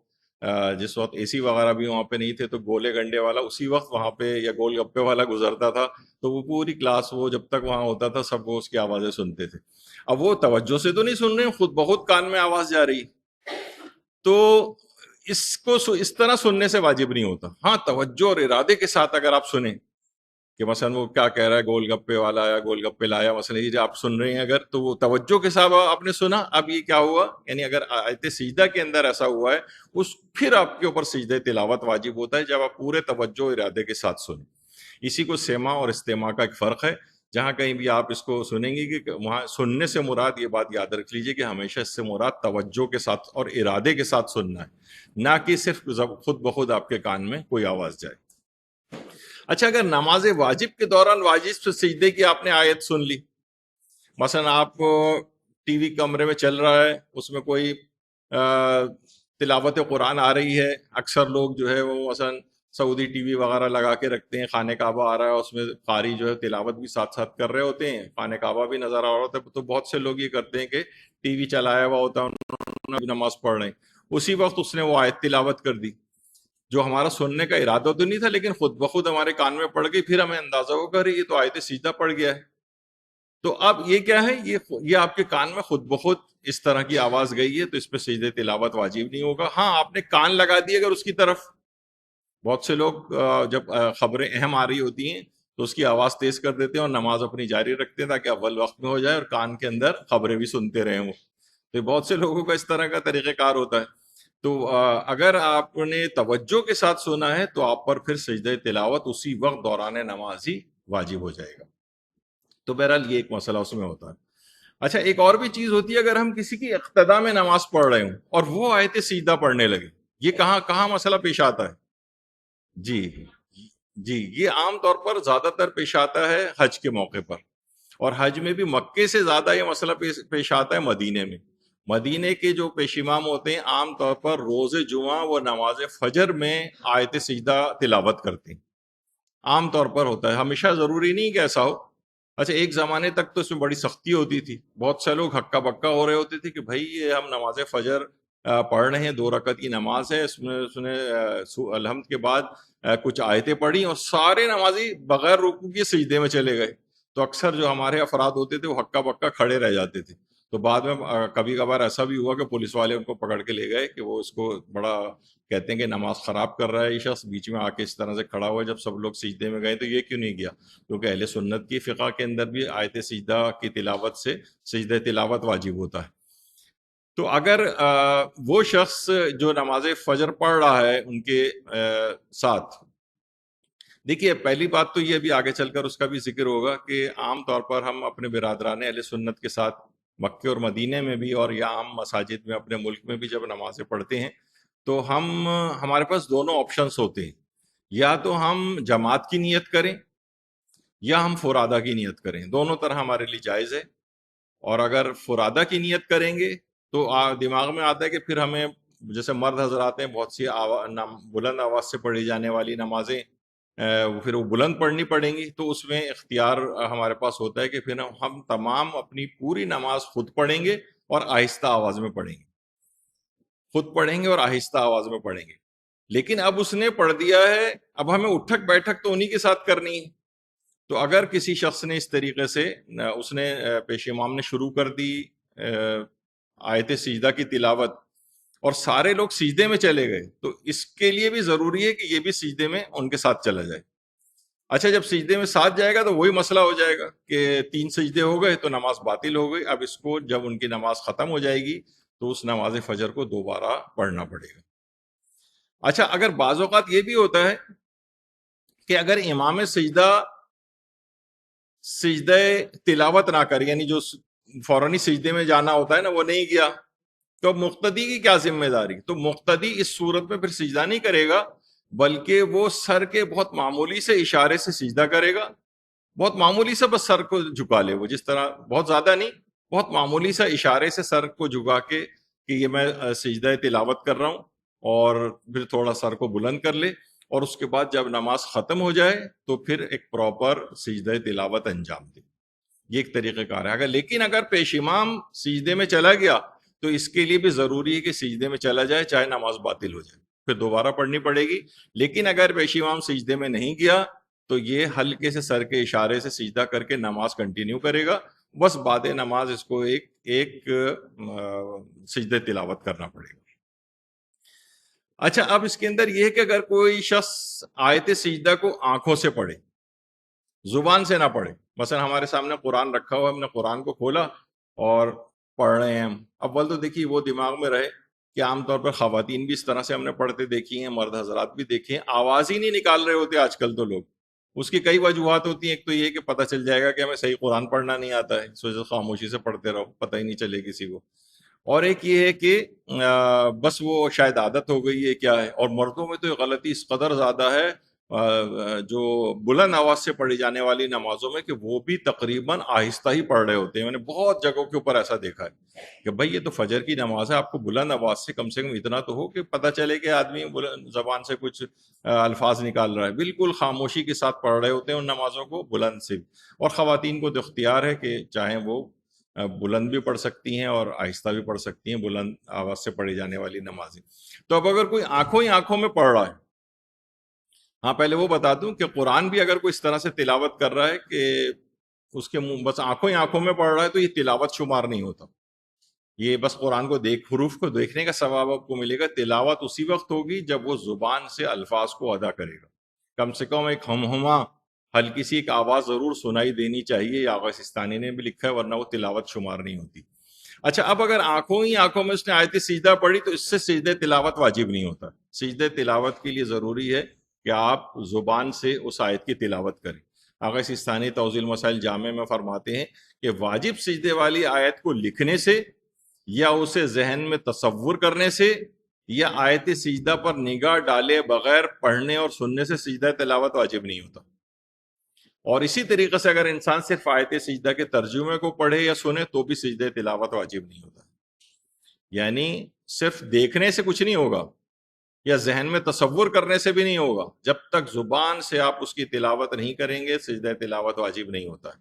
[SPEAKER 1] جس وقت اے سی وغیرہ بھی وہاں پہ نہیں تھے، تو گولے گنڈے والا اسی وقت وہاں پہ، یا گول گپے والا گزرتا تھا، تو وہ پوری کلاس وہ جب تک وہاں ہوتا تھا سب وہ اس کی آوازیں سنتے تھے. اب وہ توجہ سے تو نہیں سن رہے، خود بخود کان میں آواز جا رہی، تو اس کو اس طرح سننے سے واجب نہیں ہوتا. ہاں توجہ اور ارادے کے ساتھ اگر آپ سنیں کہ مثلا وہ کیا کہہ رہا ہے، گول گپے والا یا گول گپے لایا، مثلا یہ جو آپ سن رہے ہیں اگر، تو وہ توجہ کے ساتھ آپ نے سنا. اب یہ کیا ہوا، یعنی اگر آیت سجدہ کے اندر ایسا ہوا ہے، پھر آپ کے اوپر سجدہ تلاوت واجب ہوتا ہے جب آپ پورے توجہ و ارادے کے ساتھ سنیں. اسی کو سما اور استماع کا ایک فرق ہے. جہاں کہیں بھی آپ اس کو سنیں گے کہ وہاں سننے سے مراد، یہ بات یاد رکھ لیجئے کہ ہمیشہ اس سے مراد توجہ کے ساتھ اور ارادے کے ساتھ سننا ہے، نہ کہ صرف خود بخود آپ کے کان میں کوئی آواز جائے. اچھا، اگر نماز واجب کے دوران واجب سے سجدے کی آپ نے آیت سن لی، مثلا آپ کو ٹی وی کمرے میں چل رہا ہے، اس میں کوئی تلاوت قرآن آ رہی ہے، اکثر لوگ جو ہے وہ مثلا سعودی ٹی وی وغیرہ لگا کے رکھتے ہیں، خانہ کعبہ آ رہا ہے، اس میں قاری جو ہے تلاوت بھی ساتھ ساتھ کر رہے ہوتے ہیں، خانہ کعبہ بھی نظر آ رہا ہوتا ہے، تو بہت سے لوگ یہ کرتے ہیں کہ ٹی وی چلایا ہوا ہوتا ہے، انہوں نے نماز پڑھ رہے ہیں، اسی وقت اس نے وہ آیت تلاوت کر دی، جو ہمارا سننے کا ارادہ تو نہیں تھا، لیکن خود بخود ہمارے کان میں پڑ گئی، پھر ہمیں اندازہ ہو کر یہ تو آیت سجدہ پڑ گیا ہے. تو اب یہ کیا ہے، یہ آپ کے کان میں خود بخود اس طرح کی آواز گئی ہے، تو اس پہ سجدہ تلاوت واجب نہیں ہوگا. ہاں آپ نے کان لگا دی اگر اس کی طرف، بہت سے لوگ جب خبریں اہم آ رہی ہوتی ہیں تو اس کی آواز تیز کر دیتے ہیں اور نماز اپنی جاری رکھتے ہیں تاکہ اول وقت میں ہو جائے اور کان کے اندر خبریں بھی سنتے رہیں وہ. تو بہت سے لوگوں کا اس طرح کا طریقہ کار ہوتا ہے. تو اگر آپ نے توجہ کے ساتھ سنا ہے تو آپ پر پھر سجدہ تلاوت اسی وقت دوران نماز ہی واجب ہو جائے گا. تو بہرحال یہ ایک مسئلہ اس میں ہوتا ہے. اچھا، ایک اور بھی چیز ہوتی ہے، اگر ہم کسی کی اقتدا میں نماز پڑھ رہے ہوں اور وہ آیت سجدہ پڑھنے لگے، یہ کہاں مسئلہ پیش آتا ہے؟ جی جی، یہ عام طور پر زیادہ تر پیش آتا ہے حج کے موقع پر، اور حج میں بھی مکے سے زیادہ یہ مسئلہ پیش آتا ہے مدینے میں. مدینے کے جو پیش امام ہوتے ہیں عام طور پر روز جمعہ و نماز فجر میں آیت سجدہ تلاوت کرتے ہیں، عام طور پر ہوتا ہے، ہمیشہ ضروری نہیں کہ ایسا ہو. اچھا، ایک زمانے تک تو اس میں بڑی سختی ہوتی تھی، بہت سے لوگ ہکا بکا ہو رہے ہوتے تھے کہ بھائی یہ ہم نماز فجر پڑھ رہے ہیں، 2 رکعت کی نماز ہے، اس میں اس نے الحمد کے بعد کچھ آیتیں پڑھی اور سارے نمازی بغیر رکوع کے سجدے میں چلے گئے. تو اکثر جو ہمارے افراد ہوتے تھے وہ ہکا بکا کھڑے رہ جاتے تھے. تو بعد میں کبھی کبھار ایسا بھی ہوا کہ پولیس والے ان کو پکڑ کے لے گئے کہ وہ اس کو بڑا کہتے ہیں کہ نماز خراب کر رہا ہے یہ شخص، بیچ میں آ کے اس طرح سے کھڑا ہوا ہے، جب سب لوگ سجدے میں گئے تو یہ کیوں نہیں گیا؟ کیونکہ اہل سنت کی فقہ کے اندر بھی آیت سجدہ کی تلاوت سے سجدہ تلاوت واجب ہوتا ہے. تو اگر وہ شخص جو نماز فجر پڑھ رہا ہے ان کے ساتھ، دیکھیے پہلی بات تو یہ بھی آگے چل کر اس کا بھی ذکر ہوگا کہ عام طور پر ہم اپنے برادران اہل سنت کے ساتھ مکے اور مدینے میں بھی اور یا عام مساجد میں اپنے ملک میں بھی جب نمازیں پڑھتے ہیں تو ہمارے پاس دونوں آپشنز ہوتے ہیں، یا تو ہم جماعت کی نیت کریں یا ہم فرادہ کی نیت کریں، دونوں طرح ہمارے لیے جائز ہے. اور اگر فرادہ کی نیت کریں گے تو دماغ میں آتا ہے کہ پھر ہمیں جیسے مرد حضرات ہیں بہت سی بلند آواز سے پڑھی جانے والی نمازیں پھر وہ بلند پڑھنی پڑیں گی، تو اس میں اختیار ہمارے پاس ہوتا ہے کہ پھر ہم تمام اپنی پوری نماز خود پڑھیں گے اور آہستہ آواز میں پڑھیں گے، خود پڑھیں گے اور آہستہ آواز میں پڑھیں گے۔ لیکن اب اس نے پڑھ دیا ہے، اب ہمیں اٹھک بیٹھک تو انہی کے ساتھ کرنی ہے۔ تو اگر کسی شخص نے اس طریقے سے اس نے پیش امام نے شروع کر دی آیت سجدہ کی تلاوت اور سارے لوگ سجدے میں چلے گئے، تو اس کے لیے بھی ضروری ہے کہ یہ بھی سجدے میں ان کے ساتھ چلا جائے۔ اچھا، جب سجدے میں ساتھ جائے گا تو وہی مسئلہ ہو جائے گا کہ 3 سجدے ہو گئے تو نماز باطل ہو گئی۔ اب اس کو جب ان کی نماز ختم ہو جائے گی تو اس نماز فجر کو دوبارہ پڑھنا پڑے گا۔ اچھا، اگر بعض اوقات یہ بھی ہوتا ہے کہ اگر امام سجدہ تلاوت نہ کرے، یعنی جو فوراً سجدے میں جانا ہوتا ہے نا وہ نہیں گیا، تو مقتدی کی کیا ذمہ داری؟ تو مقتدی اس صورت میں پھر سجدہ نہیں کرے گا، بلکہ وہ سر کے بہت معمولی سے اشارے سے سجدہ کرے گا، بہت معمولی سے بس سر کو جھکا لے، وہ جس طرح بہت زیادہ نہیں، بہت معمولی سا اشارے سے سر کو جھکا کے کہ یہ میں سجدہ تلاوت کر رہا ہوں، اور پھر تھوڑا سر کو بلند کر لے، اور اس کے بعد جب نماز ختم ہو جائے تو پھر ایک پراپر سجدہ تلاوت انجام دے۔ یہ ایک طریقہ کار ہے۔ لیکن اگر پیش امام سجدے میں چلا گیا تو اس کے لیے بھی ضروری ہے کہ سجدے میں چلا جائے، چاہے نماز باطل ہو جائے، پھر دوبارہ پڑھنی پڑے گی۔ لیکن اگر پیش امام سجدے میں نہیں گیا تو یہ ہلکے سے سر کے اشارے سے سجدہ کر کے نماز کنٹینیو کرے گا، بس بعد نماز اس کو ایک سجدہ تلاوت کرنا پڑے گا۔ اچھا، اب اس کے اندر یہ ہے کہ اگر کوئی شخص آیت سجدہ کو آنکھوں سے پڑھے، زبان سے نہ پڑھے، مثلا ہمارے سامنے قرآن رکھا ہوا، ہم نے قرآن کو کھولا اور پڑھ رہے ہیں ہم، اول تو دیکھیے وہ دماغ میں رہے کہ عام طور پر خواتین بھی اس طرح سے ہم نے پڑھتے دیکھی ہیں، مرد حضرات بھی دیکھے ہیں، آواز ہی نہیں نکال رہے ہوتے آج کل تو لوگ۔ اس کی کئی وجوہات ہوتی ہیں، ایک تو یہ کہ پتہ چل جائے گا کہ ہمیں صحیح قرآن پڑھنا نہیں آتا ہے، اس وجہ سے خاموشی سے پڑھتے رہو، پتہ ہی نہیں چلے کسی کو، اور ایک یہ ہے کہ بس وہ شاید عادت ہو گئی ہے کیا ہے۔ اور مردوں میں تو یہ غلطی اس قدر زیادہ ہے جو بلند آواز سے پڑھی جانے والی نمازوں میں، کہ وہ بھی تقریباً آہستہ ہی پڑھ رہے ہوتے ہیں۔ میں نے بہت جگہوں کے اوپر ایسا دیکھا ہے کہ بھائی یہ تو فجر کی نماز ہے، آپ کو بلند آواز سے کم اتنا تو ہو کہ پتہ چلے کہ آدمی زبان سے کچھ الفاظ نکال رہا ہے، بالکل خاموشی کے ساتھ پڑھ رہے ہوتے ہیں ان نمازوں کو بلند سے۔ اور خواتین کو تو اختیار ہے کہ چاہیں وہ بلند بھی پڑھ سکتی ہیں اور آہستہ بھی پڑھ سکتی ہیں بلند آواز سے پڑھی جانے والی نمازیں۔ تو اب اگر کوئی آنکھوں ہی آنکھوں میں پڑھ رہا ہے، ہاں پہلے وہ بتا دوں کہ قرآن بھی اگر کوئی اس طرح سے تلاوت کر رہا ہے کہ اس کے منہ بس آنکھوں ہی آنکھوں میں پڑھ رہا ہے، تو یہ تلاوت شمار نہیں ہوتا۔ یہ بس قرآن کو حروف کو دیکھنے کا ثواب آپ کو ملے گا۔ تلاوت اسی وقت ہوگی جب وہ زبان سے الفاظ کو ادا کرے گا، کم سے کم ایک ہمہمہ ہلکی سی ایک آواز ضرور سنائی دینی چاہیے، یہ آغا سستانی نے بھی لکھا ہے، ورنہ وہ تلاوت شمار نہیں ہوتی۔ اچھا، اب اگر آنکھوں ہی آنکھوں میں اس نے آیت سجدہ پڑھی تو اس سے سجدہ تلاوت واجب نہیں ہوتا۔ سجدہ تلاوت کے لیے ضروری ہے کہ آپ زبان سے اس آیت کی تلاوت کریں۔ آغا سستانی توضیح المسائل جامع میں فرماتے ہیں کہ واجب سجدے والی آیت کو لکھنے سے یا اسے ذہن میں تصور کرنے سے یا آیت سجدہ پر نگاہ ڈالے بغیر پڑھنے اور سننے سے سجدہ تلاوت واجب نہیں ہوتا۔ اور اسی طریقے سے اگر انسان صرف آیت سجدہ کے ترجمے کو پڑھے یا سنے تو بھی سجدہ تلاوت واجب نہیں ہوتا۔ یعنی صرف دیکھنے سے کچھ نہیں ہوگا یا ذہن میں تصور کرنے سے بھی نہیں ہوگا، جب تک زبان سے آپ اس کی تلاوت نہیں کریں گے سجدہ تلاوت واجب نہیں ہوتا ہے۔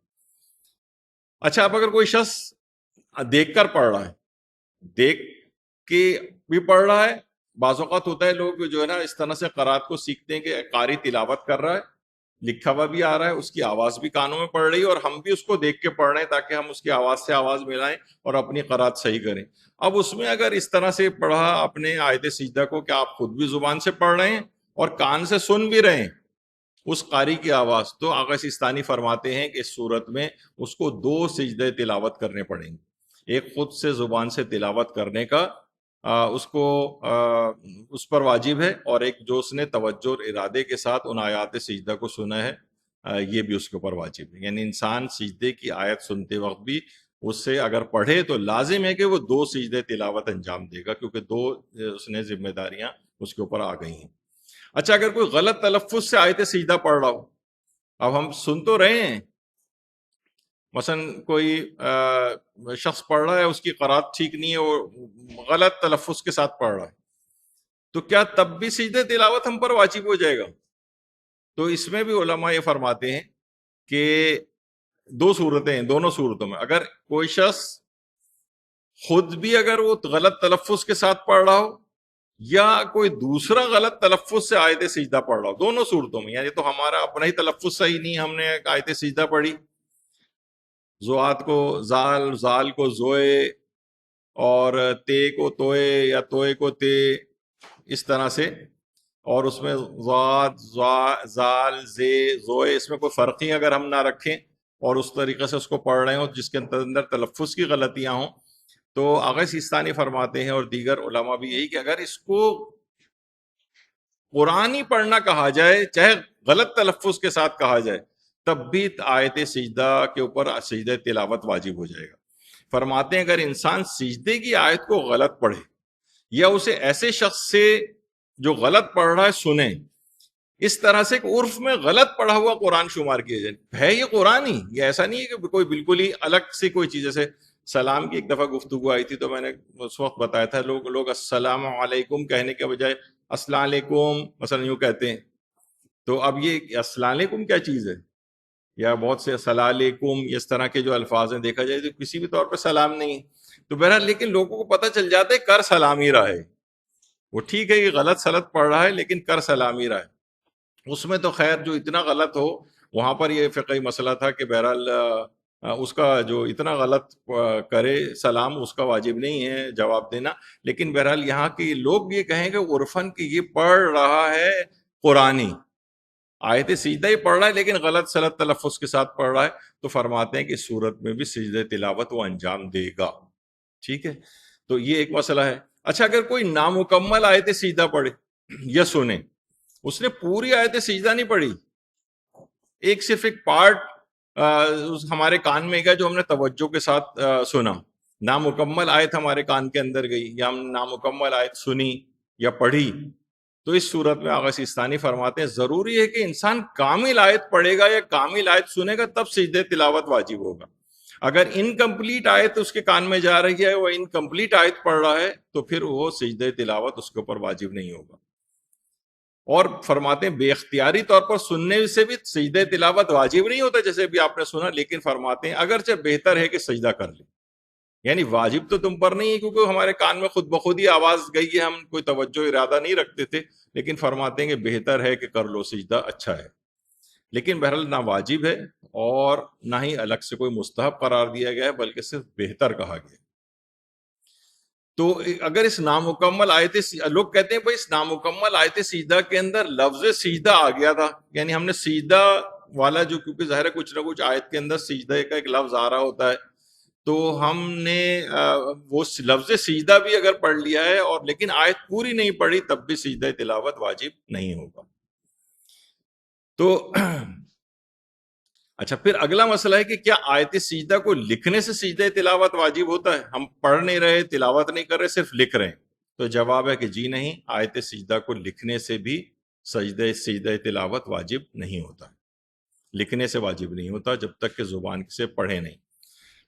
[SPEAKER 1] اچھا، اب اگر کوئی شخص دیکھ کر پڑھ رہا ہے، دیکھ کے بھی پڑھ رہا ہے، بعض اوقات ہوتا ہے لوگ جو ہے نا اس طرح سے قرات کو سیکھتے ہیں کہ قاری تلاوت کر رہا ہے، لکھا ہوا بھی آ رہا ہے، اس کی آواز بھی کانوں میں پڑ رہی ہے، اور ہم بھی اس کو دیکھ کے پڑھ رہے ہیں تاکہ ہم اس کی آواز سے آواز ملائیں اور اپنی قرات صحیح کریں۔ اب اس میں اگر اس طرح سے پڑھا اپنے آیت سجدہ کو کہ آپ خود بھی زبان سے پڑھ رہے ہیں اور کان سے سن بھی رہے ہیں اس قاری کی آواز، تو آغا سستانی فرماتے ہیں کہ اس صورت میں اس کو 2 سجدے تلاوت کرنے پڑیں گے۔ ایک خود سے زبان سے تلاوت کرنے کا اس کو اس پر واجب ہے، اور ایک جو اس نے توجہ اور ارادے کے ساتھ ان آیات سجدہ کو سنا ہے یہ بھی اس کے اوپر واجب ہے۔ یعنی انسان سجدے کی آیت سنتے وقت بھی اس سے اگر پڑھے تو لازم ہے کہ وہ 2 سجدے تلاوت انجام دے گا، کیونکہ 2 اس نے ذمہ داریاں اس کے اوپر آ گئی ہیں۔ اچھا، اگر کوئی غلط تلفظ سے آیت سجدہ پڑھ رہا ہو، اب ہم سن تو رہے ہیں، مثلا کوئی شخص پڑھ رہا ہے، اس کی قرات ٹھیک نہیں ہے اور غلط تلفظ کے ساتھ پڑھ رہا ہے، تو کیا تب بھی سجدہ تلاوت ہم پر واجب ہو جائے گا؟ تو اس میں بھی علماء یہ فرماتے ہیں کہ دو صورتیں ہیں، دونوں صورتوں میں اگر کوئی شخص خود بھی اگر وہ غلط تلفظ کے ساتھ پڑھ رہا ہو یا کوئی دوسرا غلط تلفظ سے آیت سجدہ پڑھ رہا ہو، دونوں صورتوں میں، یعنی تو ہمارا اپنا ہی تلفظ صحیح نہیں، ہم نے آیت سجدہ پڑھی، زوات کو زال، زال کو زوئے، اور تے کو توئے یا توئے کو تے، اس طرح سے، اور اس میں زاد، زال، زے، زوئے، اس میں کوئی فرق ہی اگر ہم نہ رکھیں اور اس طریقے سے اس کو پڑھ رہے ہوں جس کے اندر تلفظ کی غلطیاں ہوں، تو آغا سیستانی فرماتے ہیں اور دیگر علماء بھی یہی کہ اگر اس کو قرآن ہی پڑھنا کہا جائے، چاہے غلط تلفظ کے ساتھ کہا جائے، تب بھی آیت سجدہ کے اوپر سجدہ تلاوت واجب ہو جائے گا۔ فرماتے ہیں اگر انسان سجدے کی آیت کو غلط پڑھے یا اسے ایسے شخص سے جو غلط پڑھ رہا ہے سنیں، اس طرح سے کہ عرف میں غلط پڑھا ہوا قرآن شمار کیا جائے، ہے یہ قرآن ہی، یہ ایسا نہیں ہے کہ کوئی بالکل ہی الگ سے کوئی چیز، جیسے سلام کی ایک دفعہ گفتگو آئی تھی تو میں نے اس وقت بتایا تھا لوگ السلام علیکم کہنے کے بجائے السلام علیکم مثلا یوں کہتے ہیں، تو اب یہ السلام علیکم کیا چیز ہے، یا بہت سے السلام علیکم اس طرح کے جو الفاظ ہیں، دیکھا جائے تو کسی بھی طور پہ سلام نہیں ہے، تو بہرحال لیکن لوگوں کو پتہ چل جاتا ہے کر سلام ہی رہا ہے، وہ ٹھیک ہے یہ غلط سلط پڑھ رہا ہے لیکن کر سلام ہی رہا ہے، اس میں تو خیر جو اتنا غلط ہو، وہاں پر یہ فقہی مسئلہ تھا کہ بہرحال اس کا جو اتنا غلط کرے سلام اس کا واجب نہیں ہے جواب دینا، لیکن بہرحال یہاں کے لوگ یہ کہیں کہ عرفاً کہ یہ پڑھ رہا ہے قرآنی آیت سجدہ ہی پڑھ رہا ہے لیکن غلط سلط تلفظ کے ساتھ پڑھ رہا ہے، تو فرماتے ہیں کہ اس صورت میں بھی سجدہ تلاوت وہ انجام دے گا، ٹھیک ہے، تو یہ ایک مسئلہ ہے۔ اچھا اگر کوئی نامکمل آیت سجدہ پڑھے یا سنے، اس نے پوری آیت سجدہ نہیں پڑھی، ایک صرف ایک پارٹ ہمارے کان میں گیا جو ہم نے توجہ کے ساتھ سنا، نامکمل آیت ہمارے کان کے اندر گئی یا ہم نامکمل آیت سنی یا پڑھی، تو اس صورت میں آغا سیستانی فرماتے ہیں ضروری ہے کہ انسان کامل آیت پڑھے گا یا کامل آیت سنے گا تب سجدہ تلاوت واجب ہوگا، اگر انکمپلیٹ آیت اس کے کان میں جا رہی ہے، وہ انکمپلیٹ آیت پڑھ رہا ہے، تو پھر وہ سجدہ تلاوت اس کے اوپر واجب نہیں ہوگا۔ اور فرماتے ہیں بے اختیاری طور پر سننے سے بھی سجدہ تلاوت واجب نہیں ہوتا جیسے بھی آپ نے سنا، لیکن فرماتے ہیں اگرچہ بہتر ہے کہ سجدہ کر لیں، یعنی واجب تو تم پر نہیں ہے کیونکہ ہمارے کان میں خود بخود ہی آواز گئی ہے، ہم کوئی توجہ ارادہ نہیں رکھتے تھے، لیکن فرماتے ہیں کہ بہتر ہے کہ کر لو سجدہ، اچھا ہے، لیکن بہرحال نہ واجب ہے اور نہ ہی الگ سے کوئی مستحب قرار دیا گیا ہے بلکہ صرف بہتر کہا گیا ہے۔ تو اگر اس نامکمل آیت، لوگ کہتے ہیں بھائی اس نامکمل آیت سجدہ کے اندر لفظ سجدہ آ گیا تھا، یعنی ہم نے سجدہ والا جو، کیونکہ ظاہر ہے کچھ نہ کچھ آیت کے اندر سجدہ کا ایک لفظ آ رہا ہوتا ہے، تو ہم نے وہ لفظ سجدہ بھی اگر پڑھ لیا ہے اور لیکن آیت پوری نہیں پڑھی تب بھی سجدہ تلاوت واجب نہیں ہوگا۔ تو اچھا پھر اگلا مسئلہ ہے کہ کیا آیت سجدہ کو لکھنے سے سجدہ تلاوت واجب ہوتا ہے؟ ہم پڑھ نہیں رہے، تلاوت نہیں کر رہے، صرف لکھ رہے ہیں، تو جواب ہے کہ جی نہیں، آیت سجدہ کو لکھنے سے بھی سجدہ تلاوت واجب نہیں ہوتا، لکھنے سے واجب نہیں ہوتا جب تک کہ زبان سے پڑھے نہیں۔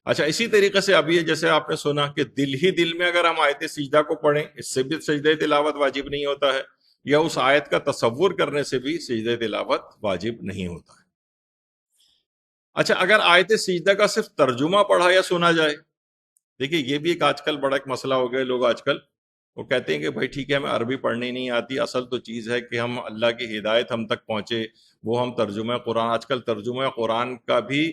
[SPEAKER 1] اچھا اسی طریقے سے ابھی جیسے آپ نے سنا کہ دل ہی دل میں اگر ہم آیت سجدہ کو پڑھیں اس سے بھی سجدہ تلاوت واجب نہیں ہوتا ہے، یا اس آیت کا تصور کرنے سے بھی سجدہ تلاوت واجب نہیں ہوتا ہے۔ اچھا اگر آیت سجدہ کا صرف ترجمہ پڑھا یا سنا جائے، دیکھیے یہ بھی ایک آج کل بڑا ایک مسئلہ ہو گیا، لوگ آج کل وہ کہتے ہیں کہ بھائی ٹھیک ہے ہمیں عربی پڑھنی نہیں آتی، اصل تو چیز ہے کہ ہم اللہ کی ہدایت ہم تک پہنچے، وہ ہم ترجمہ قرآن، آج کل ترجمہ قرآن کا بھی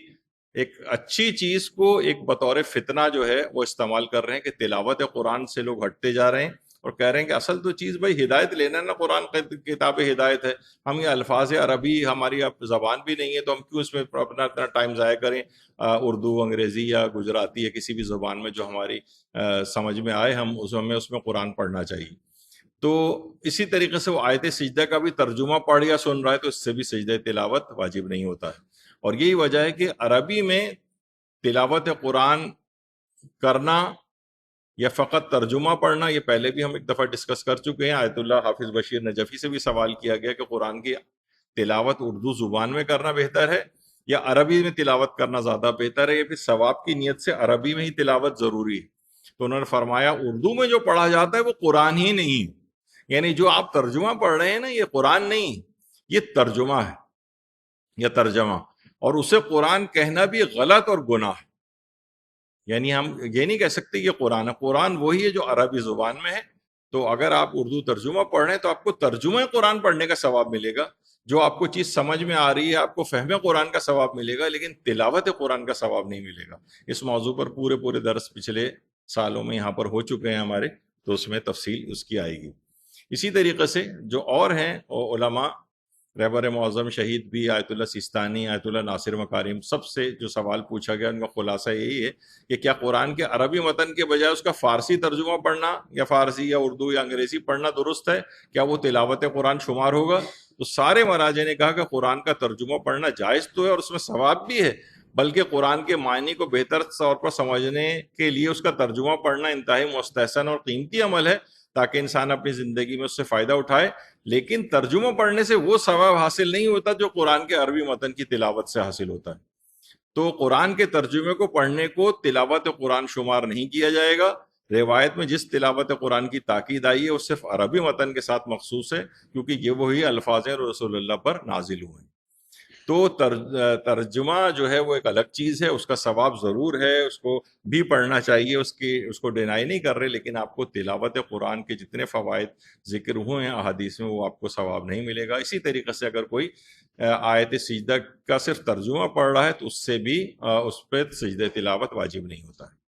[SPEAKER 1] ایک اچھی چیز کو ایک بطور فتنہ جو ہے وہ استعمال کر رہے ہیں کہ تلاوت قرآن سے لوگ ہٹتے جا رہے ہیں اور کہہ رہے ہیں کہ اصل تو چیز بھائی ہدایت لینا نا، قرآن کتاب ہدایت ہے، ہم یہ الفاظ عربی ہماری زبان بھی نہیں ہے تو ہم کیوں اس میں اپنا ٹائم ضائع کریں، اردو، انگریزی یا گجراتی یا کسی بھی زبان میں جو ہماری سمجھ میں آئے، ہم اس میں قرآن پڑھنا چاہیے۔ تو اسی طریقے سے وہ آیت سجدہ کا بھی ترجمہ پڑھ یا سن رہا ہے تو اس سے بھی سجدہ تلاوت واجب نہیں ہوتا ہے، اور یہی وجہ ہے کہ عربی میں تلاوت قرآن کرنا یا فقط ترجمہ پڑھنا، یہ پہلے بھی ہم ایک دفعہ ڈسکس کر چکے ہیں، آیت اللہ حافظ بشیر نجفی سے بھی سوال کیا گیا کہ قرآن کی تلاوت اردو زبان میں کرنا بہتر ہے یا عربی میں تلاوت کرنا زیادہ بہتر ہے، یا پھر ثواب کی نیت سے عربی میں ہی تلاوت ضروری ہے؟ تو انہوں نے فرمایا اردو میں جو پڑھا جاتا ہے وہ قرآن ہی نہیں، یعنی جو آپ ترجمہ پڑھ رہے ہیں نا، یہ قرآن نہیں، یہ ترجمہ ہے یا ترجمہ، اور اسے قرآن کہنا بھی غلط اور گناہ ہے۔ یعنی ہم یہ نہیں کہہ سکتے یہ قرآن ہے، قرآن وہی ہے جو عربی زبان میں ہے۔ تو اگر آپ اردو ترجمہ پڑھ رہے ہیں تو آپ کو ترجمہ قرآن پڑھنے کا ثواب ملے گا، جو آپ کو چیز سمجھ میں آ رہی ہے آپ کو فہم قرآن کا ثواب ملے گا، لیکن تلاوت قرآن کا ثواب نہیں ملے گا۔ اس موضوع پر پورے درس پچھلے سالوں میں یہاں پر ہو چکے ہیں ہمارے، تو اس میں تفصیل اس کی آئے گی۔ اسی طریقے سے جو اور ہیں علماء، رہبر معظم شہید بھی، آیت اللہ سیستانی، آیت اللہ ناصر مکارم، سب سے جو سوال پوچھا گیا ان کا خلاصہ یہی ہے کہ کیا قرآن کے عربی متن کے بجائے اس کا فارسی ترجمہ پڑھنا یا فارسی یا اردو یا انگریزی پڑھنا درست ہے؟ کیا وہ تلاوت قرآن شمار ہوگا؟ تو سارے مراجع نے کہا کہ قرآن کا ترجمہ پڑھنا جائز تو ہے اور اس میں ثواب بھی ہے، بلکہ قرآن کے معنی کو بہتر طور پر سمجھنے کے لیے اس کا ترجمہ پڑھنا انتہائی مستحسن اور قیمتی عمل ہے، تاکہ انسان اپنی زندگی میں اس سے فائدہ اٹھائے۔ لیکن ترجمہ پڑھنے سے وہ ثواب حاصل نہیں ہوتا جو قرآن کے عربی متن کی تلاوت سے حاصل ہوتا ہے۔ تو قرآن کے ترجمے کو پڑھنے کو تلاوت قرآن شمار نہیں کیا جائے گا۔ روایت میں جس تلاوت قرآن کی تاکید آئی ہے وہ صرف عربی متن کے ساتھ مخصوص ہے، کیونکہ یہ وہی الفاظ ہیں رسول اللہ پر نازل ہوئے ہیں۔ تو ترجمہ جو ہے وہ ایک الگ چیز ہے، اس کا ثواب ضرور ہے، اس کو بھی پڑھنا چاہیے، اس کو ڈینائی نہیں کر رہے، لیکن آپ کو تلاوت قرآن کے جتنے فوائد ذکر ہوئے ہیں احادیث میں وہ آپ کو ثواب نہیں ملے گا۔ اسی طریقے سے اگر کوئی آیت سجدہ کا صرف ترجمہ پڑھ رہا ہے تو اس سے بھی اس پہ سجدہ تلاوت واجب نہیں ہوتا ہے۔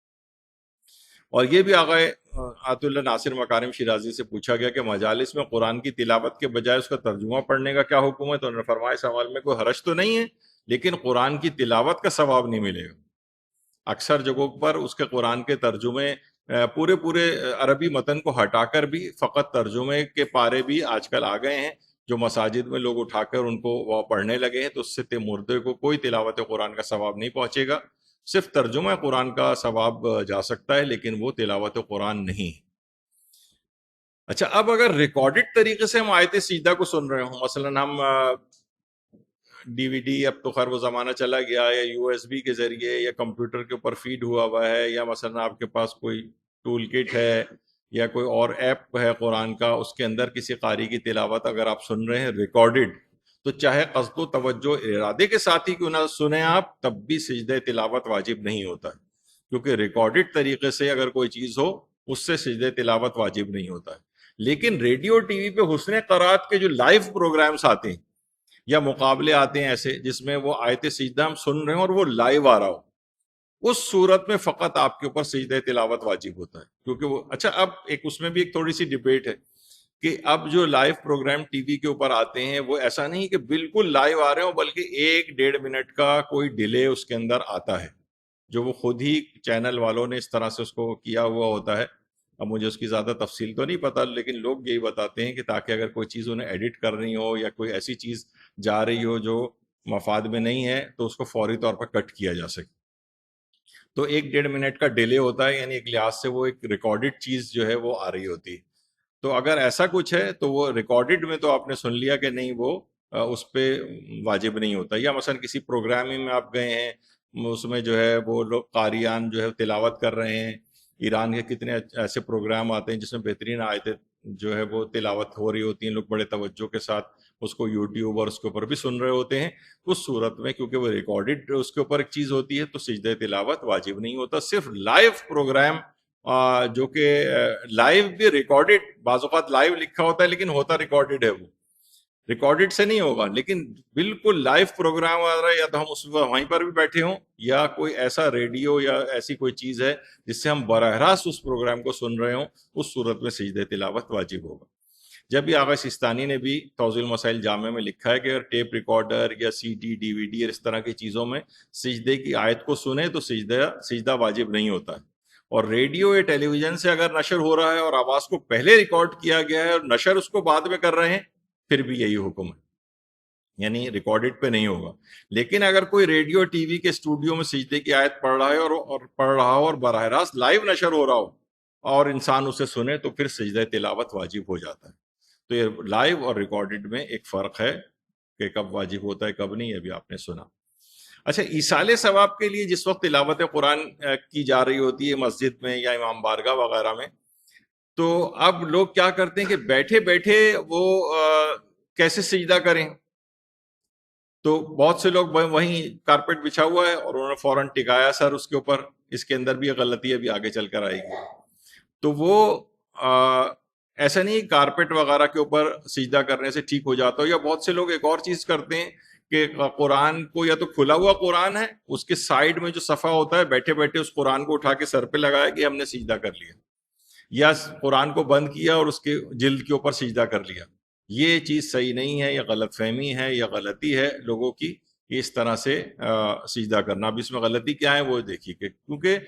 [SPEAKER 1] اور یہ بھی آقا آیت اللہ ناصر مکارم شیرازی سے پوچھا گیا کہ مجالس میں قرآن کی تلاوت کے بجائے اس کا ترجمہ پڑھنے کا کیا حکم ہے؟ تو انہوں نے فرمایا سوال میں کوئی حرج تو نہیں ہے، لیکن قرآن کی تلاوت کا ثواب نہیں ملے گا۔ اکثر جگہوں پر اس کے قرآن کے ترجمے پورے عربی متن کو ہٹا کر بھی فقط ترجمے کے پارے بھی آج کل آ گئے ہیں، جو مساجد میں لوگ اٹھا کر ان کو وہ پڑھنے لگے ہیں، تو اس سے مردے کو کوئی تلاوت قرآن کا ثواب نہیں پہنچے گا، صرف ترجمہ قرآن کا ثواب جا سکتا ہے، لیکن وہ تلاوت قرآن نہیں۔ اچھا، اب اگر ریکارڈڈ طریقے سے ہم آیت سجدہ کو سن رہے ہوں، مثلا ہم ڈی وی ڈی، اب تو خیر وہ زمانہ چلا گیا، یا یو ایس بی کے ذریعے یا کمپیوٹر کے اوپر فیڈ ہوا ہے، یا مثلا آپ کے پاس کوئی ٹول کٹ ہے یا کوئی اور ایپ ہے قرآن کا، اس کے اندر کسی قاری کی تلاوت اگر آپ سن رہے ہیں ریکارڈڈ، تو چاہے قصد و توجہ ارادے کے ساتھ ہی کیوں نہ سنیں آپ، تب بھی سجدہ تلاوت واجب نہیں ہوتا ہے، کیونکہ ریکارڈڈ طریقے سے اگر کوئی چیز ہو اس سے سجدہ تلاوت واجب نہیں ہوتا ہے۔ لیکن ریڈیو ٹی وی پہ حسن قرات کے جو لائیو پروگرامز آتے ہیں یا مقابلے آتے ہیں ایسے جس میں وہ آیت سجدہ ہم سن رہے ہیں اور وہ لائیو آ رہا ہو، اس صورت میں فقط آپ کے اوپر سجدہ تلاوت واجب ہوتا ہے، کیونکہ وہ اچھا اب اس میں بھی ایک تھوڑی سی ڈیبیٹ ہے کہ اب جو لائیو پروگرام ٹی وی کے اوپر آتے ہیں وہ ایسا نہیں کہ بالکل لائیو آ رہے ہوں، بلکہ 1-1.5 منٹ کا کوئی ڈیلے اس کے اندر آتا ہے، جو وہ خود ہی چینل والوں نے اس طرح سے اس کو کیا ہوا ہوتا ہے۔ اب مجھے اس کی زیادہ تفصیل تو نہیں پتا، لیکن لوگ یہی بتاتے ہیں کہ تاکہ اگر کوئی چیز انہیں ایڈٹ کرنی ہو یا کوئی ایسی چیز جا رہی ہو جو مفاد میں نہیں ہے تو اس کو فوری طور پر کٹ کیا جا سکے۔ تو 1-1.5 منٹ کا ڈیلے ہوتا ہے، یعنی ایک لحاظ سے وہ ایک ریکارڈڈ چیز جو ہے وہ آ رہی ہوتی ہے۔ تو اگر ایسا کچھ ہے تو وہ ریکارڈڈ میں تو آپ نے سن لیا کہ نہیں، وہ اس پہ واجب نہیں ہوتا۔ یا مثلا کسی پروگرامنگ میں آپ گئے ہیں، اس میں جو ہے وہ لوگ قاریان جو ہے تلاوت کر رہے ہیں، ایران کے کتنے ایسے پروگرام آتے ہیں جس میں بہترین آیتیں جو ہے وہ تلاوت ہو رہی ہوتی ہیں، لوگ بڑے توجہ کے ساتھ اس کو یوٹیوب اور اس کے اوپر بھی سن رہے ہوتے ہیں، اس صورت میں کیونکہ وہ ریکارڈڈ اس کے اوپر ایک چیز ہوتی ہے تو سجدہ تلاوت واجب نہیں ہوتا۔ صرف لائیو پروگرام جو کہ لائیو بھی ریکارڈڈ، بعض اوقات لائیو لکھا ہوتا ہے لیکن ہوتا ریکارڈڈ ہے، وہ ریکارڈڈ سے نہیں ہوگا، لیکن بالکل لائیو پروگرام آ رہا ہے، یا تو ہم اس وہیں پر بھی بیٹھے ہوں یا کوئی ایسا ریڈیو یا ایسی کوئی چیز ہے جس سے ہم براہ راست اس پروگرام کو سن رہے ہوں، اس صورت میں سجدہ تلاوت واجب ہوگا۔ جب بھی آغا سیستانی نے بھی توضیح المسائل جامع میں لکھا ہے کہ اگر ٹیپ ریکارڈر یا سی ڈی، ڈی وی ڈی اور اس طرح کی چیزوں میں سجدے کی آیت کو سنیں تو سجدہ واجب نہیں ہوتا ہے، اور ریڈیو یا ٹیلی ویژن سے اگر نشر ہو رہا ہے اور آواز کو پہلے ریکارڈ کیا گیا ہے اور نشر اس کو بعد میں کر رہے ہیں، پھر بھی یہی حکم ہے، یعنی ریکارڈڈ پہ نہیں ہوگا۔ لیکن اگر کوئی ریڈیو ٹی وی کے اسٹوڈیو میں سجدے کی آیت پڑھ رہا ہے اور پڑھ رہا ہو اور براہ راست لائیو نشر ہو رہا ہو اور انسان اسے سنے تو پھر سجدہ تلاوت واجب ہو جاتا ہے۔ تو یہ لائیو اور ریکارڈڈ میں ایک فرق ہے کہ کب واجب ہوتا ہے کب نہیں، ابھی آپ نے سنا۔ اچھا، ایصال ثواب کے لیے جس وقت تلاوت قرآن کی جا رہی ہوتی ہے مسجد میں یا امام بارگاہ وغیرہ میں، تو اب لوگ کیا کرتے ہیں کہ بیٹھے بیٹھے وہ کیسے سجدہ کریں. تو بہت سے لوگ وہیں کارپیٹ بچھا ہوا ہے اور انہوں نے فوراً ٹکایا سر اس کے اوپر. اس کے اندر بھی یہ غلطی ابھی آگے چل کر آئے گی. تو وہ ایسا نہیں کارپیٹ وغیرہ کے اوپر سجدہ کرنے سے ٹھیک ہو جاتا ہو. یا بہت سے لوگ ایک اور چیز کرتے ہیں کہ قرآن کو یا تو کھلا ہوا قرآن ہے, اس کے سائڈ میں جو صفحہ ہوتا ہے بیٹھے بیٹھے اس قرآن کو اٹھا کے سر پہ لگایا کہ ہم نے سجدہ کر لیا, یا قرآن کو بند کیا اور اس کے جلد کے اوپر سجدہ کر لیا. یہ چیز صحیح نہیں ہے, یہ غلط فہمی ہے, یہ غلطی ہے لوگوں کی اس طرح سے سجدہ کرنا. اب اس میں غلطی کیا ہے وہ دیکھیے کہ کیونکہ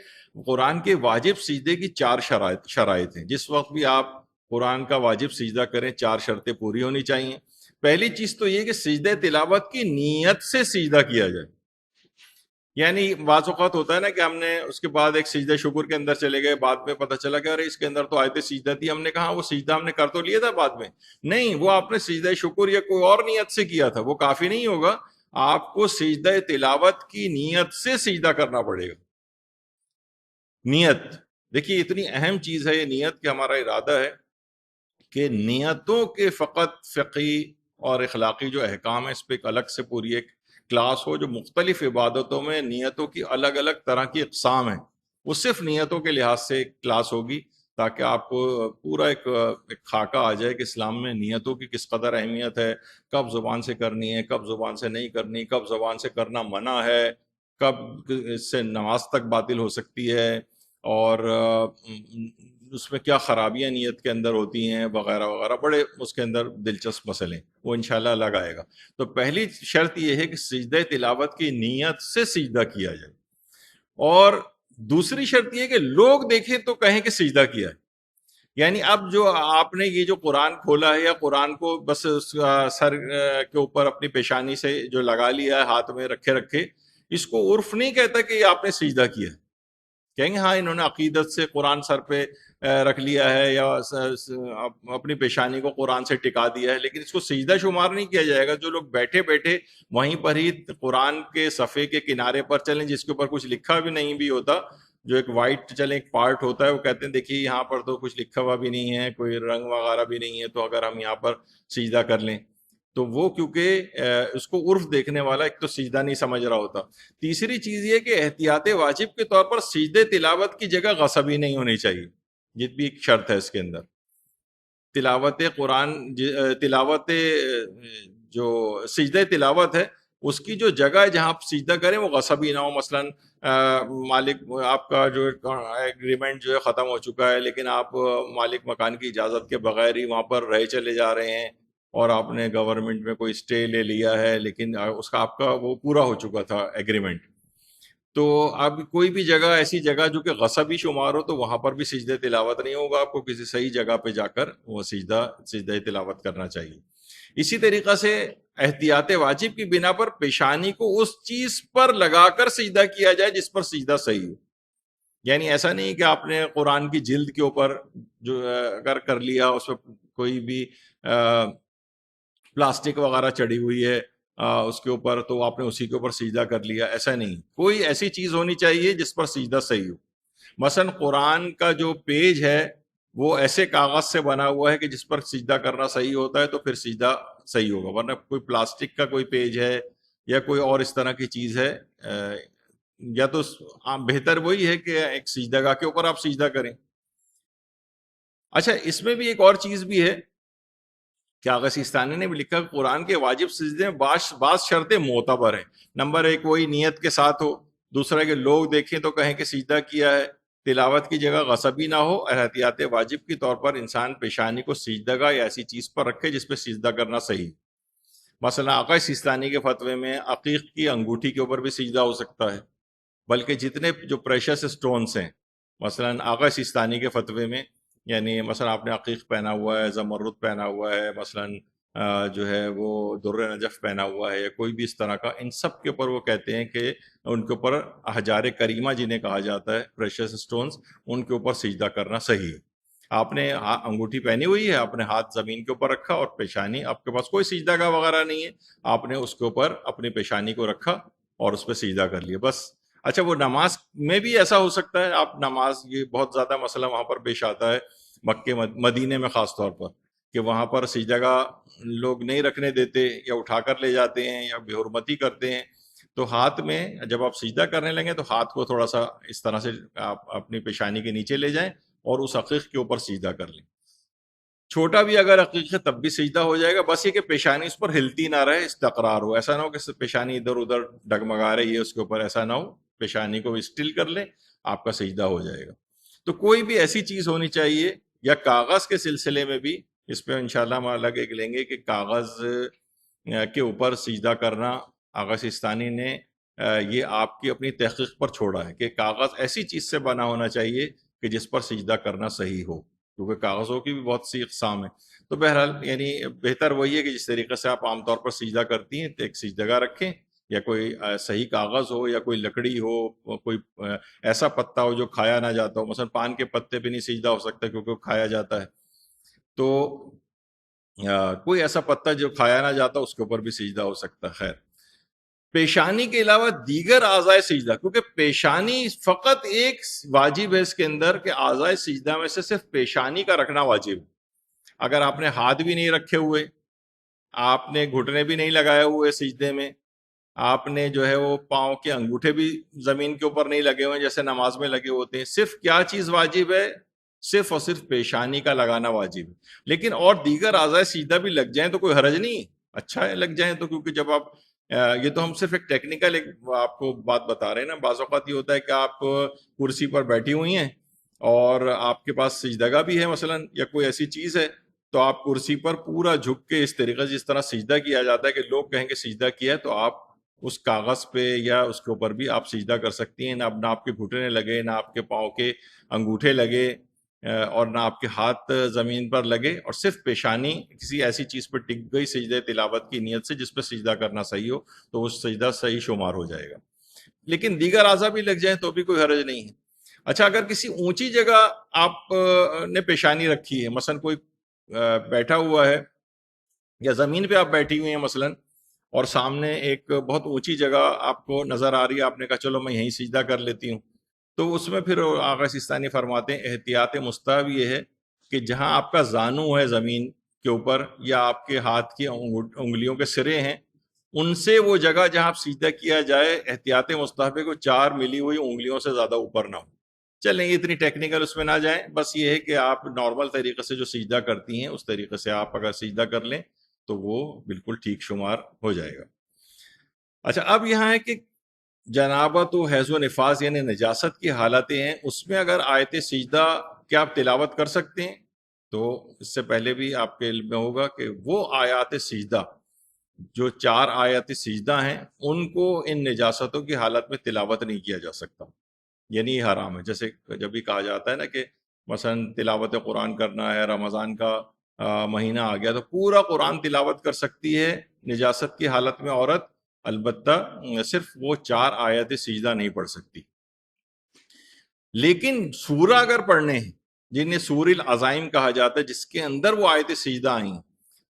[SPEAKER 1] قرآن کے واجب سجدے کی 4 شرائط ہیں. جس وقت بھی آپ قرآن کا واجب سجدہ کریں 4 شرطیں پوری ہونی چاہیے. پہلی چیز تو یہ کہ سجدہ تلاوت کی نیت سے سجدہ کیا جائے. یعنی بعض اوقات ہوتا ہے نا کہ ہم نے اس کے بعد ایک سجدہ شکر کے اندر چلے گئے, بعد میں پتہ چلا کہ ارے اس کے اندر تو آیت سجدہ تھی, ہم نے کہا وہ سجدہ ہم نے کر تو لیا تھا بعد میں. نہیں, وہ آپ نے سجدہ شکر یا کوئی اور نیت سے کیا تھا, وہ کافی نہیں ہوگا. آپ کو سجدہ تلاوت کی نیت سے سجدہ کرنا پڑے گا. نیت دیکھیے اتنی اہم چیز ہے یہ نیت کہ ہمارا ارادہ ہے کہ نیتوں کے فقط فقہی اور اخلاقی جو احکام ہے اس پہ ایک الگ سے پوری ایک کلاس ہو, جو مختلف عبادتوں میں نیتوں کی الگ الگ طرح کی اقسام ہیں وہ صرف نیتوں کے لحاظ سے ایک کلاس ہوگی, تاکہ آپ کو پورا ایک خاکہ آ جائے کہ اسلام میں نیتوں کی کس قدر اہمیت ہے, کب زبان سے کرنی ہے, کب زبان سے نہیں کرنی, کب زبان سے کرنا منع ہے, کب اس سے نماز تک باطل ہو سکتی ہے, اور اس میں کیا خرابیاں نیت کے اندر ہوتی ہیں وغیرہ وغیرہ. بڑے اس کے اندر دلچسپ مسئلے, وہ انشاءاللہ الگ آئے گا. تو پہلی شرط یہ ہے کہ سجدہ تلاوت کی نیت سے سجدہ کیا جائے, اور دوسری شرط یہ ہے کہ لوگ دیکھیں تو کہیں کہ سجدہ کیا ہے. یعنی اب جو آپ نے یہ جو قرآن کھولا ہے یا قرآن کو بس سر کے اوپر اپنی پیشانی سے جو لگا لیا ہے, ہاتھ میں رکھے, اس کو عرف نہیں کہتا کہ آپ نے سجدہ کیا ہے. کہیں گے ہاں انہوں نے عقیدت سے قرآن سر پہ رکھ لیا ہے یا اپنی پیشانی کو قرآن سے ٹکا دیا ہے, لیکن اس کو سجدہ شمار نہیں کیا جائے گا. جو لوگ بیٹھے بیٹھے وہیں پر ہی قرآن کے صفحے کے کنارے پر چلیں جس کے اوپر کچھ لکھا بھی نہیں بھی ہوتا, جو ایک وائٹ چلیں ایک پارٹ ہوتا ہے, وہ کہتے ہیں دیکھیے یہاں پر تو کچھ لکھا ہوا بھی نہیں ہے, کوئی رنگ وغیرہ بھی نہیں ہے, تو اگر ہم یہاں پر سجدہ کر لیں تو وہ کیونکہ اس کو عرف دیکھنے والا ایک تو سجدہ نہیں سمجھ رہا ہوتا. تیسری چیز یہ کہ احتیاط واجب کے طور پر سجدے تلاوت کی جگہ غصبی نہیں ہونی چاہیے, یہ بھی ایک شرط ہے اس کے اندر. تلاوت قرآن تلاوت جو سجدہ تلاوت ہے اس کی جو جگہ ہے جہاں آپ سجدہ کریں وہ غصبی نہ ہو. مثلاً مالک آپ کا جو ایگریمنٹ جو ہے ختم ہو چکا ہے, لیکن آپ مالک مکان کی اجازت کے بغیر ہی وہاں پر رہ چلے جا رہے ہیں, اور آپ نے گورنمنٹ میں کوئی اسٹے لے لیا ہے, لیکن اس کا آپ کا وہ پورا ہو چکا تھا ایگریمنٹ. تو اب کوئی بھی جگہ ایسی جگہ جو کہ غصبی شمار ہو تو وہاں پر بھی سجدہ تلاوت نہیں ہوگا. آپ کو کسی صحیح جگہ پہ جا کر وہ سجدہ تلاوت کرنا چاہیے. اسی طریقہ سے احتیاط واجب کی بنا پر پیشانی کو اس چیز پر لگا کر سجدہ کیا جائے جس پر سجدہ صحیح ہو. یعنی ایسا نہیں کہ آپ نے قرآن کی جلد کے اوپر جو اگر کر لیا, اس پر کوئی بھی پلاسٹک وغیرہ چڑھی ہوئی ہے اس کے اوپر, تو آپ نے اسی کے اوپر سجدہ کر لیا. ایسا نہیں, کوئی ایسی چیز ہونی چاہیے جس پر سجدہ صحیح ہو. مثلا قرآن کا جو پیج ہے وہ ایسے کاغذ سے بنا ہوا ہے کہ جس پر سجدہ کرنا صحیح ہوتا ہے تو پھر سجدہ صحیح ہوگا, ورنہ کوئی پلاسٹک کا کوئی پیج ہے یا کوئی اور اس طرح کی چیز ہے, یا تو بہتر وہی ہے کہ ایک سجدہ گاہ کے اوپر آپ سجدہ کریں. اچھا, اس میں بھی ایک اور چیز بھی ہے کہ آغا سیستانی نے بھی لکھا کہ قرآن کے واجب سجدے میں بعض شرطیں معتبر ہیں. نمبر 1 وہی نیت کے ساتھ ہو, دوسرا کہ لوگ دیکھیں تو کہیں کہ سجدہ کیا ہے, تلاوت کی جگہ غصبی نہ ہو, احتیاط واجب کے طور پر انسان پیشانی کو سجدہ گاہ یا ایسی چیز پر رکھے جس پہ سجدہ کرنا صحیح. مثلا آقا سیستانی کے فتوے میں عقیق کی انگوٹھی کے اوپر بھی سجدہ ہو سکتا ہے, بلکہ جتنے جو پریشس سٹونز ہیں, مثلا آقا سیستانی کے فتوے میں یعنی مثلا آپ نے عقیق پہنا ہوا ہے, زمرد پہنا ہوا ہے, مثلا جو ہے وہ در نجف پہنا ہوا ہے, یا کوئی بھی اس طرح کا, ان سب کے اوپر وہ کہتے ہیں کہ ان کے اوپر احجار کریمہ جنہیں کہا جاتا ہے پریشس سٹونز, ان کے اوپر سجدہ کرنا صحیح ہے. آپ نے انگوٹھی پہنی ہوئی ہے, آپ نے ہاتھ زمین کے اوپر رکھا اور پیشانی, آپ کے پاس کوئی سجدہ گاہ وغیرہ نہیں ہے, آپ نے اس کے اوپر اپنی پیشانی کو رکھا اور اس پہ سجدہ کر لیا بس. اچھا, وہ نماز میں بھی ایسا ہو سکتا ہے, آپ نماز, یہ بہت زیادہ مسئلہ وہاں پر پیش آتا ہے, مکے مدینے میں خاص طور پر، کہ وہاں پر سجدہ گاہ لوگ نہیں رکھنے دیتے یا اٹھا کر لے جاتے ہیں یا بے حرمتی کرتے ہیں. تو ہاتھ میں جب آپ سجدہ کرنے لگیں تو ہاتھ کو تھوڑا سا اس طرح سے آپ اپنی پیشانی کے نیچے لے جائیں اور اس عقیق کے اوپر سجدہ کر لیں. چھوٹا بھی اگر عقیق ہے تب بھی سجدہ ہو جائے گا، بس یہ کہ پیشانی اس پر ہلتی نہ رہے، استقرار ہو. ایسا نہ ہو کہ پیشانی ادھر ادھر ڈگمگا رہی ہے اس کے اوپر، ایسا نہ ہو. پیشانی کو اسٹل کر لیں، آپ کا سجدہ ہو جائے گا. تو کوئی بھی ایسی چیز ہونی چاہیے، یا کاغذ کے سلسلے میں بھی اس پہ انشاءاللہ ہم الگ ایک لیں گے کہ کاغذ کے اوپر سجدہ کرنا آغا سستانی نے یہ آپ کی اپنی تحقیق پر چھوڑا ہے کہ کاغذ ایسی چیز سے بنا ہونا چاہیے کہ جس پر سجدہ کرنا صحیح ہو، کیونکہ کاغذوں کی بھی بہت سی اقسام ہیں. تو بہرحال یعنی بہتر وہی ہے کہ جس طریقے سے آپ عام طور پر سجدہ کرتی ہیں تو ایک سجدہ رکھیں، یا کوئی صحیح کاغذ ہو یا کوئی لکڑی ہو، کوئی ایسا پتا ہو جو کھایا نہ جاتا ہو. مثلا پان کے پتے پہ نہیں سجدہ ہو سکتا کیونکہ وہ کھایا جاتا ہے. تو کوئی ایسا پتا جو کھایا نہ جاتا اس کے اوپر بھی سجدہ ہو سکتا ہے. خیر، پیشانی کے علاوہ دیگر اعضائے سجدہ، کیونکہ پیشانی فقط ایک واجب ہے اس کے اندر کہ اعضائے سجدہ میں سے صرف پیشانی کا رکھنا واجب ہے. اگر آپ نے ہاتھ بھی نہیں رکھے ہوئے، آپ نے گھٹنے بھی نہیں لگائے ہوئے سجدے میں، آپ نے جو ہے وہ پاؤں کے انگوٹھے بھی زمین کے اوپر نہیں لگے ہوئے جیسے نماز میں لگے ہوتے ہیں، صرف کیا چیز واجب ہے؟ صرف اور صرف پیشانی کا لگانا واجب ہے. لیکن اور دیگر اعضائے سجدہ بھی لگ جائیں تو کوئی حرج نہیں، اچھا ہے لگ جائیں تو، کیونکہ جب آپ یہ تو ہم صرف ایک ٹیکنیکل ایک آپ کو بات بتا رہے ہیں نا. بعض اوقات یہ ہوتا ہے کہ آپ کرسی پر بیٹھی ہوئی ہیں اور آپ کے پاس سجدہ گاہ بھی ہے مثلا، یا کوئی ایسی چیز ہے، تو آپ کرسی پر پورا جھک کے اس طریقے سے جس طرح سجدہ کیا جاتا ہے کہ لوگ کہیں گے سجدہ کیا ہے، تو آپ اس کاغذ پہ یا اس کے اوپر بھی آپ سجدہ کر سکتی ہیں. نہ آپ کے گھٹنے لگے، نہ آپ کے پاؤں کے انگوٹھے لگے، اور نہ آپ کے ہاتھ زمین پر لگے، اور صرف پیشانی کسی ایسی چیز پہ ٹک گئی سجدہ تلاوت کی نیت سے جس پہ سجدہ کرنا صحیح ہو، تو وہ سجدہ صحیح شمار ہو جائے گا. لیکن دیگر اعضاء بھی لگ جائیں تو بھی کوئی حرج نہیں ہے. اچھا، اگر کسی اونچی جگہ آپ نے پیشانی رکھی ہے، مثلا کوئی بیٹھا ہوا ہے یا زمین پہ آپ بیٹھی ہوئی ہیں مثلا، اور سامنے ایک بہت اونچی جگہ آپ کو نظر آ رہی ہے، آپ نے کہا چلو میں یہیں سجدہ کر لیتی ہوں، تو اس میں پھر آغا سستانی فرماتے ہیں احتیاط مستحب یہ ہے کہ جہاں آپ کا زانو ہے زمین کے اوپر، یا آپ کے ہاتھ کی انگلیوں کے سرے ہیں، ان سے وہ جگہ جہاں آپ سجدہ کیا جائے، احتیاط مستحب کو 4 ملی ہوئی انگلیوں سے زیادہ اوپر نہ ہو. چلیں اتنی ٹیکنیکل اس میں نہ جائیں، بس یہ ہے کہ آپ نارمل طریقے سے جو سجدہ کرتی ہیں اس طریقے سے آپ اگر سجدہ کر لیں تو وہ بالکل ٹھیک شمار ہو جائے گا. اچھا، اب یہاں ہے کہ جنابت و حیض و نفاس یعنی نجاست کی حالتیں ہیں، اس میں اگر آیت سجدہ کیا آپ تلاوت کر سکتے ہیں؟ تو اس سے پہلے بھی آپ کے علم میں ہوگا کہ وہ آیات سجدہ جو 4 آیات سجدہ ہیں ان کو ان نجاستوں کی حالت میں تلاوت نہیں کیا جا سکتا، یعنی حرام ہے. جیسے جب بھی کہا جاتا ہے نا کہ مثلا تلاوت قرآن کرنا ہے، رمضان کا مہینہ آ گیا تو پورا قرآن تلاوت کر سکتی ہے نجاست کی حالت میں عورت، البتہ صرف وہ 4 آیات سجدہ نہیں پڑھ سکتی. لیکن سورہ اگر پڑھنے ہیں جنہیں سور العزائم کہا جاتا ہے، جس کے اندر وہ آیت سجدہ آئیں،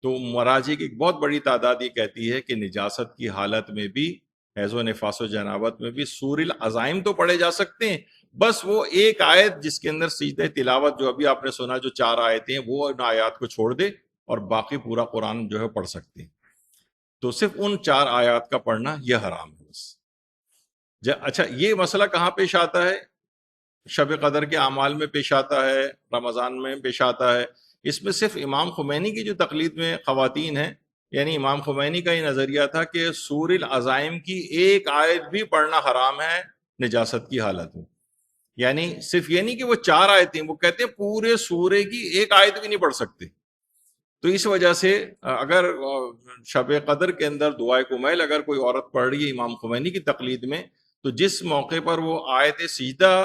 [SPEAKER 1] تو مراجع کی ایک بہت بڑی تعداد یہ کہتی ہے کہ نجاست کی حالت میں بھی، حیض و نفاس و جنابت میں بھی سور العزائم تو پڑھے جا سکتے ہیں، بس وہ ایک آیت جس کے اندر سجدہ تلاوت جو ابھی آپ نے سنا جو 4 آیتیں ہیں، وہ ان آیات کو چھوڑ دے اور باقی پورا قرآن جو ہے پڑھ سکتے ہیں. تو صرف ان 4 آیات کا پڑھنا یہ حرام ہے بس. اچھا، یہ مسئلہ کہاں پیش آتا ہے؟ شب قدر کے اعمال میں پیش آتا ہے، رمضان میں پیش آتا ہے. اس میں صرف امام خمینی کی جو تقلید میں خواتین ہیں، یعنی امام خمینی کا یہ نظریہ تھا کہ سور العزائم کی ایک آیت بھی پڑھنا حرام ہے نجاست کی حالت میں. یعنی صرف یہ نہیں کہ وہ 4 آیتیں، وہ کہتے ہیں پورے سورے کی ایک آیت بھی نہیں پڑھ سکتے. تو اس وجہ سے اگر شب قدر کے اندر دعائے کمیل اگر کوئی عورت پڑھ رہی ہے امام خمینی کی تقلید میں، تو جس موقع پر وہ آیت سجدہ،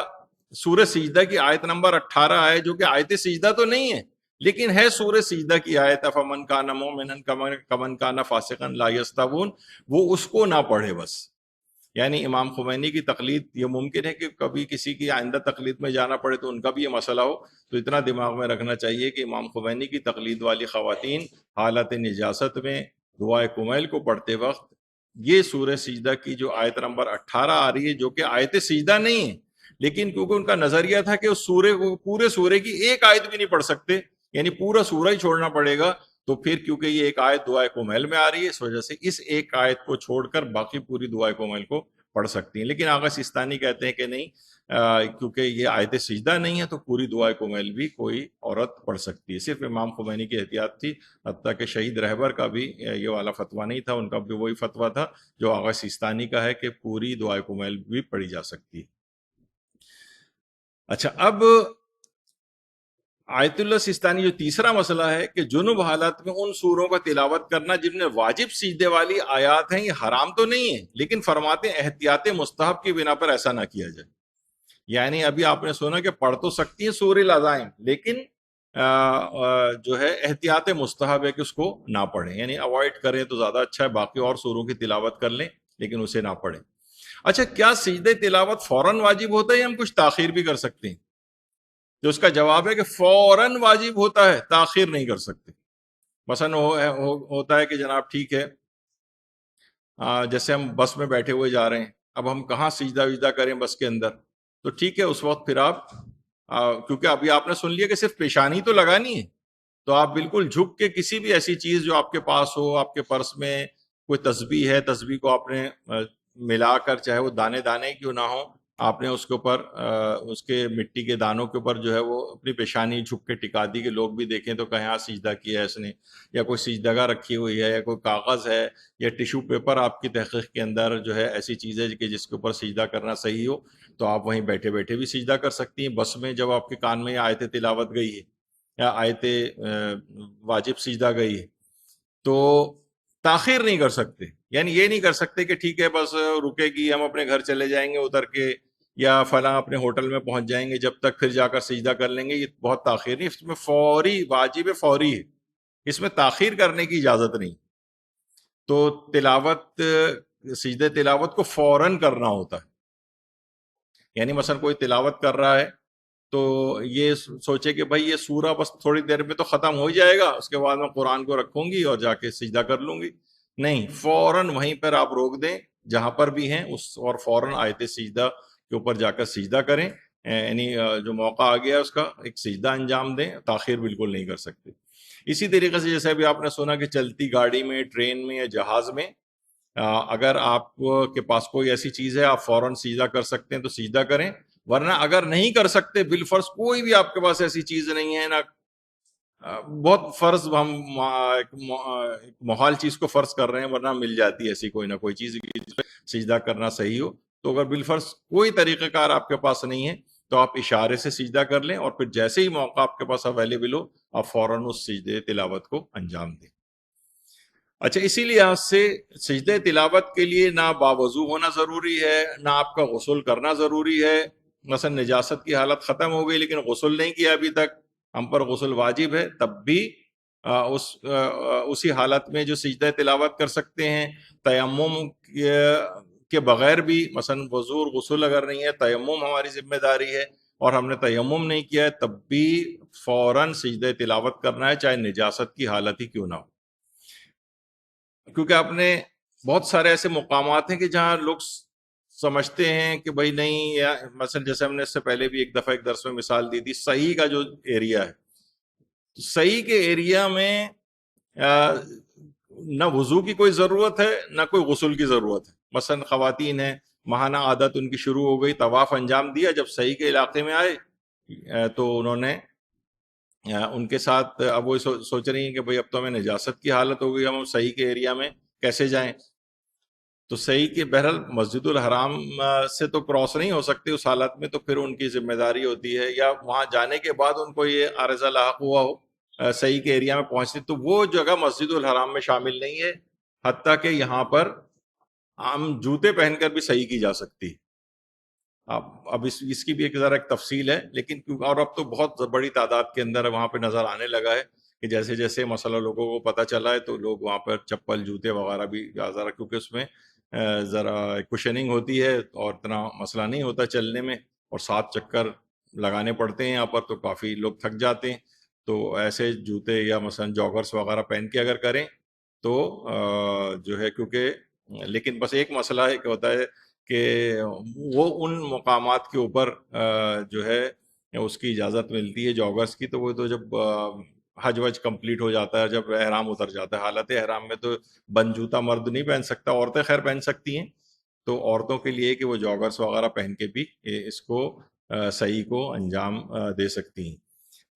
[SPEAKER 1] سورہ سجدہ کی آیت نمبر 18 ہے جو کہ آیت سجدہ تو نہیں ہے لیکن ہے سورہ سجدہ کی آیت، فمن کان مؤمنا کمن کان فاسقا لا یستوون، وہ اس کو نہ پڑھے بس. یعنی امام خمینی کی تقلید، یہ ممکن ہے کہ کبھی کسی کی آئندہ تقلید میں جانا پڑے تو ان کا بھی یہ مسئلہ ہو، تو اتنا دماغ میں رکھنا چاہیے کہ امام خمینی کی تقلید والی خواتین حالت نجاست میں دعائے کمیل کو پڑھتے وقت یہ سورہ سجدہ کی جو آیت نمبر 18 آ رہی ہے جو کہ آیت سجدہ نہیں ہے لیکن کیونکہ ان کا نظریہ تھا کہ اس سورے کو پورے سورے کی ایک آیت بھی نہیں پڑھ سکتے، یعنی پورا سورہ ہی چھوڑنا پڑے گا، تو پھر کیونکہ یہ ایک آیت دعائے کومیل میں آ رہی ہے، اس وجہ سے اس ایک آیت کو چھوڑ کر باقی پوری دعائے کومیل کو پڑھ سکتی ہیں۔ لیکن آغا سیستانی کہتے ہیں کہ نہیں، کیونکہ یہ آیت سجدہ نہیں ہے تو پوری دعائے کومیل بھی کوئی عورت پڑھ سکتی ہے۔ صرف امام خمینی کی احتیاط تھی، حتیٰ کہ شہید رہبر کا بھی یہ والا فتویٰ نہیں تھا، ان کا بھی وہی فتویٰ تھا جو آغا سیستانی کا ہے کہ پوری دعائے کومیل بھی پڑھی جا سکتی ہے۔ اچھا، اب آیت اللہ سیستانی جو تیسرا مسئلہ ہے کہ جنوب حالت میں ان سوروں کا تلاوت کرنا جن میں واجب سجدے والی آیات ہیں، یہ حرام تو نہیں ہے، لیکن فرماتے ہیں احتیاط مستحب کی بنا پر ایسا نہ کیا جائے۔ یعنی ابھی آپ نے سنا کہ پڑھ تو سکتی ہیں سورہ العزائم، لیکن جو ہے احتیاط مستحب ہے کہ اس کو نہ پڑھیں، یعنی اوائڈ کریں تو زیادہ اچھا ہے، باقی اور سوروں کی تلاوت کر لیں لیکن اسے نہ پڑھیں۔ اچھا، کیا سجدہ تلاوت فوراً واجب ہوتا ہے یا ہم کچھ تاخیر بھی کر سکتے ہیں؟ جو اس کا جواب ہے کہ فوراً واجب ہوتا ہے، تاخیر نہیں کر سکتے۔ مثلا ہوتا ہے کہ جناب ٹھیک ہے، جیسے ہم بس میں بیٹھے ہوئے جا رہے ہیں، اب ہم کہاں سجدہ وجدہ کریں بس کے اندر، تو ٹھیک ہے اس وقت پھر آپ کیونکہ ابھی آپ نے سن لیا کہ صرف پیشانی تو لگانی ہے، تو آپ بالکل جھک کے کسی بھی ایسی چیز جو آپ کے پاس ہو، آپ کے پرس میں کوئی تسبیح ہے، تسبیح کو آپ نے ملا کر، چاہے وہ دانے دانے کیوں نہ ہو، آپ نے اس کے اوپر اس کے مٹی کے دانوں کے اوپر جو ہے وہ اپنی پیشانی جھک کے ٹکا دی کہ لوگ بھی دیکھیں تو کہیں سجدہ کیا ہے اس نے، یا کوئی سجدگاہ رکھی ہوئی ہے، یا کوئی کاغذ ہے یا ٹیشو پیپر آپ کی تحقیق کے اندر جو ہے ایسی چیز ہے کہ جس کے اوپر سجدہ کرنا صحیح ہو، تو آپ وہیں بیٹھے بیٹھے بھی سجدہ کر سکتی ہیں۔ بس میں جب آپ کے کان میں آیت تلاوت گئی ہے یا آیت واجب سجدہ گئی ہے تو تاخیر نہیں کر سکتے، یعنی یہ نہیں کر سکتے کہ ٹھیک ہے بس رکے گی، ہم اپنے گھر چلے جائیں گے اتر کے، یا فلاں اپنے ہوٹل میں پہنچ جائیں گے جب تک پھر جا کر سجدہ کر لیں گے، یہ بہت تاخیر نہیں، اس میں فوری واجب فوری ہے، اس میں تاخیر کرنے کی اجازت نہیں۔ تو تلاوت، سجدہ تلاوت کو فوراً کرنا ہوتا ہے، یعنی مثلا کوئی تلاوت کر رہا ہے تو یہ سوچے کہ بھائی یہ سورہ بس تھوڑی دیر میں تو ختم ہو جائے گا، اس کے بعد میں قرآن کو رکھوں گی اور جا کے سجدہ کر لوں گی، نہیں، فوراً وہیں پر آپ روک دیں جہاں پر بھی ہیں اور فوراً آیت سجدہ کے اوپر جا کر سجدہ کریں، یعنی جو موقع آ گیا اس کا ایک سجدہ انجام دیں، تاخیر بالکل نہیں کر سکتے۔ اسی طریقے سے جیسے ابھی آپ نے سنا کہ چلتی گاڑی میں، ٹرین میں یا جہاز میں اگر آپ کے پاس کوئی ایسی چیز ہے آپ فوراً سجدہ کر سکتے ہیں تو سجدہ کریں، ورنہ اگر نہیں کر سکتے، بالفرض کوئی بھی آپ کے پاس ایسی چیز نہیں ہے، نہ بہت فرض ہم محال چیز کو فرض کر رہے ہیں، ورنہ مل جاتی ہے ایسی کوئی نہ کوئی چیز سجدہ کرنا صحیح ہو، تو اگر بالفرض کوئی طریقہ کار آپ کے پاس نہیں ہے تو آپ اشارے سے سجدہ کر لیں، اور پھر جیسے ہی موقع آپ کے پاس اویلیبل ہو آپ فوراً اس سجدے تلاوت کو انجام دیں۔ اچھا، اسی لحاظ سے سجدہ تلاوت کے لیے نہ باوضو ہونا ضروری ہے، نہ آپ کا غسل کرنا ضروری ہے۔ مثلا نجاست کی حالت ختم ہو گئی لیکن غسل نہیں کیا ابھی تک، ہم پر غسل واجب ہے، تب بھی اسی حالت میں جو سجدہ تلاوت کر سکتے ہیں۔ تیمم کے بغیر بھی، مثلا وضو اور غسل اگر نہیں ہے، تیمم ہماری ذمہ داری ہے اور ہم نے تیمم نہیں کیا ہے، تب بھی فوراً سجدہ تلاوت کرنا ہے، چاہے نجاست کی حالت ہی کیوں نہ ہو، کیونکہ آپ نے بہت سارے ایسے مقامات ہیں کہ جہاں لوگ سمجھتے ہیں کہ بھائی نہیں، یا مثلا جیسے ہم نے اس سے پہلے بھی ایک دفعہ ایک درس میں مثال دی تھی، صحیح کا جو ایریا ہے، تو صحیح کے ایریا میں نہ وضو کی کوئی ضرورت ہے نہ کوئی غسل کی ضرورت ہے۔ مثلا خواتین ہیں، ماہانہ عادت ان کی شروع ہو گئی، طواف انجام دیا، جب صحیح کے علاقے میں آئے تو انہوں نے ان کے ساتھ اب وہ سوچ رہی ہیں کہ بھئی اب تو ہمیں نجاست کی حالت ہو گئی، ہم صحیح کے ایریا میں کیسے جائیں، تو صحیح کے بہرحال مسجد الحرام سے تو کراس نہیں ہو سکتے اس حالت میں، تو پھر ان کی ذمہ داری ہوتی ہے، یا وہاں جانے کے بعد ان کو یہ عارضہ لاحق ہوا ہو صحیح کے ایریا میں پہنچتے، تو وہ جگہ مسجد الحرام میں شامل نہیں ہے، حتیٰ کہ یہاں پر ہم جوتے پہن کر بھی صحیح کی جا سکتی ہے۔ اب اس کی بھی ایک ذرا ایک تفصیل ہے، لیکن اور اب تو بہت بڑی تعداد کے اندر وہاں پہ نظر آنے لگا ہے کہ جیسے جیسے مسئلہ لوگوں کو پتہ چلا ہے تو لوگ وہاں پر چپل جوتے وغیرہ بھی ذرا، کیونکہ اس میں ذرا کوشننگ ہوتی ہے اور اتنا مسئلہ نہیں ہوتا چلنے میں، اور 7 چکر لگانے پڑتے ہیں یہاں پر تو کافی لوگ تھک جاتے ہیں، تو ایسے جوتے یا مثلا جاگرس وغیرہ پہن کے اگر کریں تو جو ہے، کیونکہ لیکن بس ایک مسئلہ ہے کہ ہوتا ہے کہ وہ ان مقامات کے اوپر جو ہے اس کی اجازت ملتی ہے جاگرس کی، تو وہ تو جب حج وج کمپلیٹ ہو جاتا ہے، جب احرام اتر جاتا ہے، حالت احرام میں تو بند جوتا مرد نہیں پہن سکتا، عورتیں خیر پہن سکتی ہیں، تو عورتوں کے لیے کہ وہ جاگرس وغیرہ پہن کے بھی اس کو صحیح کو انجام دے سکتی ہیں۔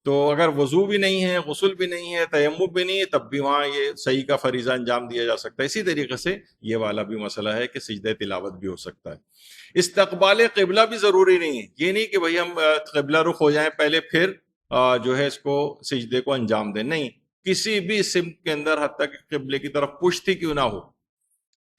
[SPEAKER 1] تو اگر وضو بھی نہیں ہے، غسل بھی نہیں ہے، تیمم بھی نہیں ہے، تب بھی وہاں یہ صحیح کا فریضہ انجام دیا جا سکتا ہے۔ اسی طریقے سے یہ والا بھی مسئلہ ہے کہ سجدہ تلاوت بھی ہو سکتا ہے۔ استقبال قبلہ بھی ضروری نہیں ہے، یہ نہیں کہ بھئی ہم قبلہ رخ ہو جائیں پہلے پھر جو ہے اس کو سجدے کو انجام دیں، نہیں، کسی بھی سمت کے اندر حتیٰ کہ قبلے کی طرف پشت ہی کیوں نہ ہو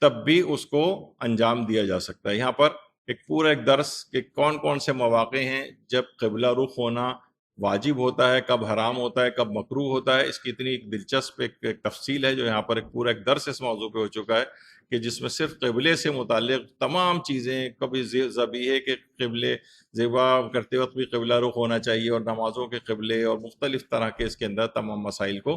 [SPEAKER 1] تب بھی اس کو انجام دیا جا سکتا ہے۔ یہاں پر ایک پورا ایک درس کہ کون کون سے مواقع ہیں جب قبلہ رخ ہونا واجب ہوتا ہے، کب حرام ہوتا ہے، کب مکروہ ہوتا ہے، اس کی اتنی ایک دلچسپ ایک تفصیل ہے جو یہاں پر ایک پورا ایک درس اس موضوع پہ ہو چکا ہے کہ جس میں صرف قبلے سے متعلق تمام چیزیں، کبھی ذبیحے کے قبلے، ذبح کرتے وقت بھی قبلہ رخ ہونا چاہیے، اور نمازوں کے قبلے، اور مختلف طرح کے اس کے اندر تمام مسائل کو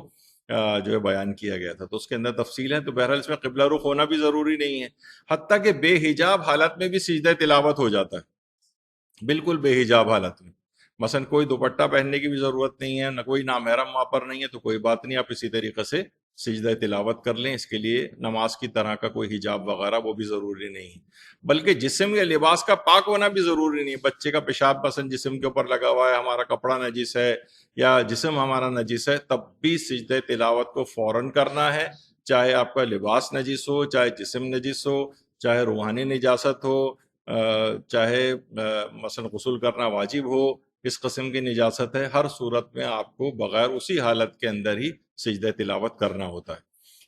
[SPEAKER 1] جو ہے بیان کیا گیا تھا، تو اس کے اندر تفصیل ہے۔ تو بہرحال اس میں قبلہ رخ ہونا بھی ضروری نہیں ہے، حتیٰ کہ بے حجاب حالت میں بھی سجدہ تلاوت ہو جاتا ہے، بالکل بے حجاب حالت میں، مثلا کوئی دوپٹہ پہننے کی بھی ضرورت نہیں ہے، نہ کوئی نامحرم وہاں پر نہیں ہے، تو کوئی بات نہیں، آپ اسی طریقے سے سجدہ تلاوت کر لیں، اس کے لیے نماز کی طرح کا کوئی حجاب وغیرہ وہ بھی ضروری نہیں ہے، بلکہ جسم یا لباس کا پاک ہونا بھی ضروری نہیں ہے۔ بچے کا پیشاب مثلا جسم کے اوپر لگا ہوا ہے، ہمارا کپڑا نجس ہے یا جسم ہمارا نجس ہے، تب بھی سجدہ تلاوت کو فوراً کرنا ہے، چاہے آپ کا لباس نجس ہو، چاہے جسم نجس ہو، چاہے روحانی نجاست ہو، چاہے مثلا غسل کرنا واجب ہو، اس قسم کی نجاست ہے، ہر صورت میں آپ کو بغیر اسی حالت کے اندر ہی سجدہ تلاوت کرنا ہوتا ہے۔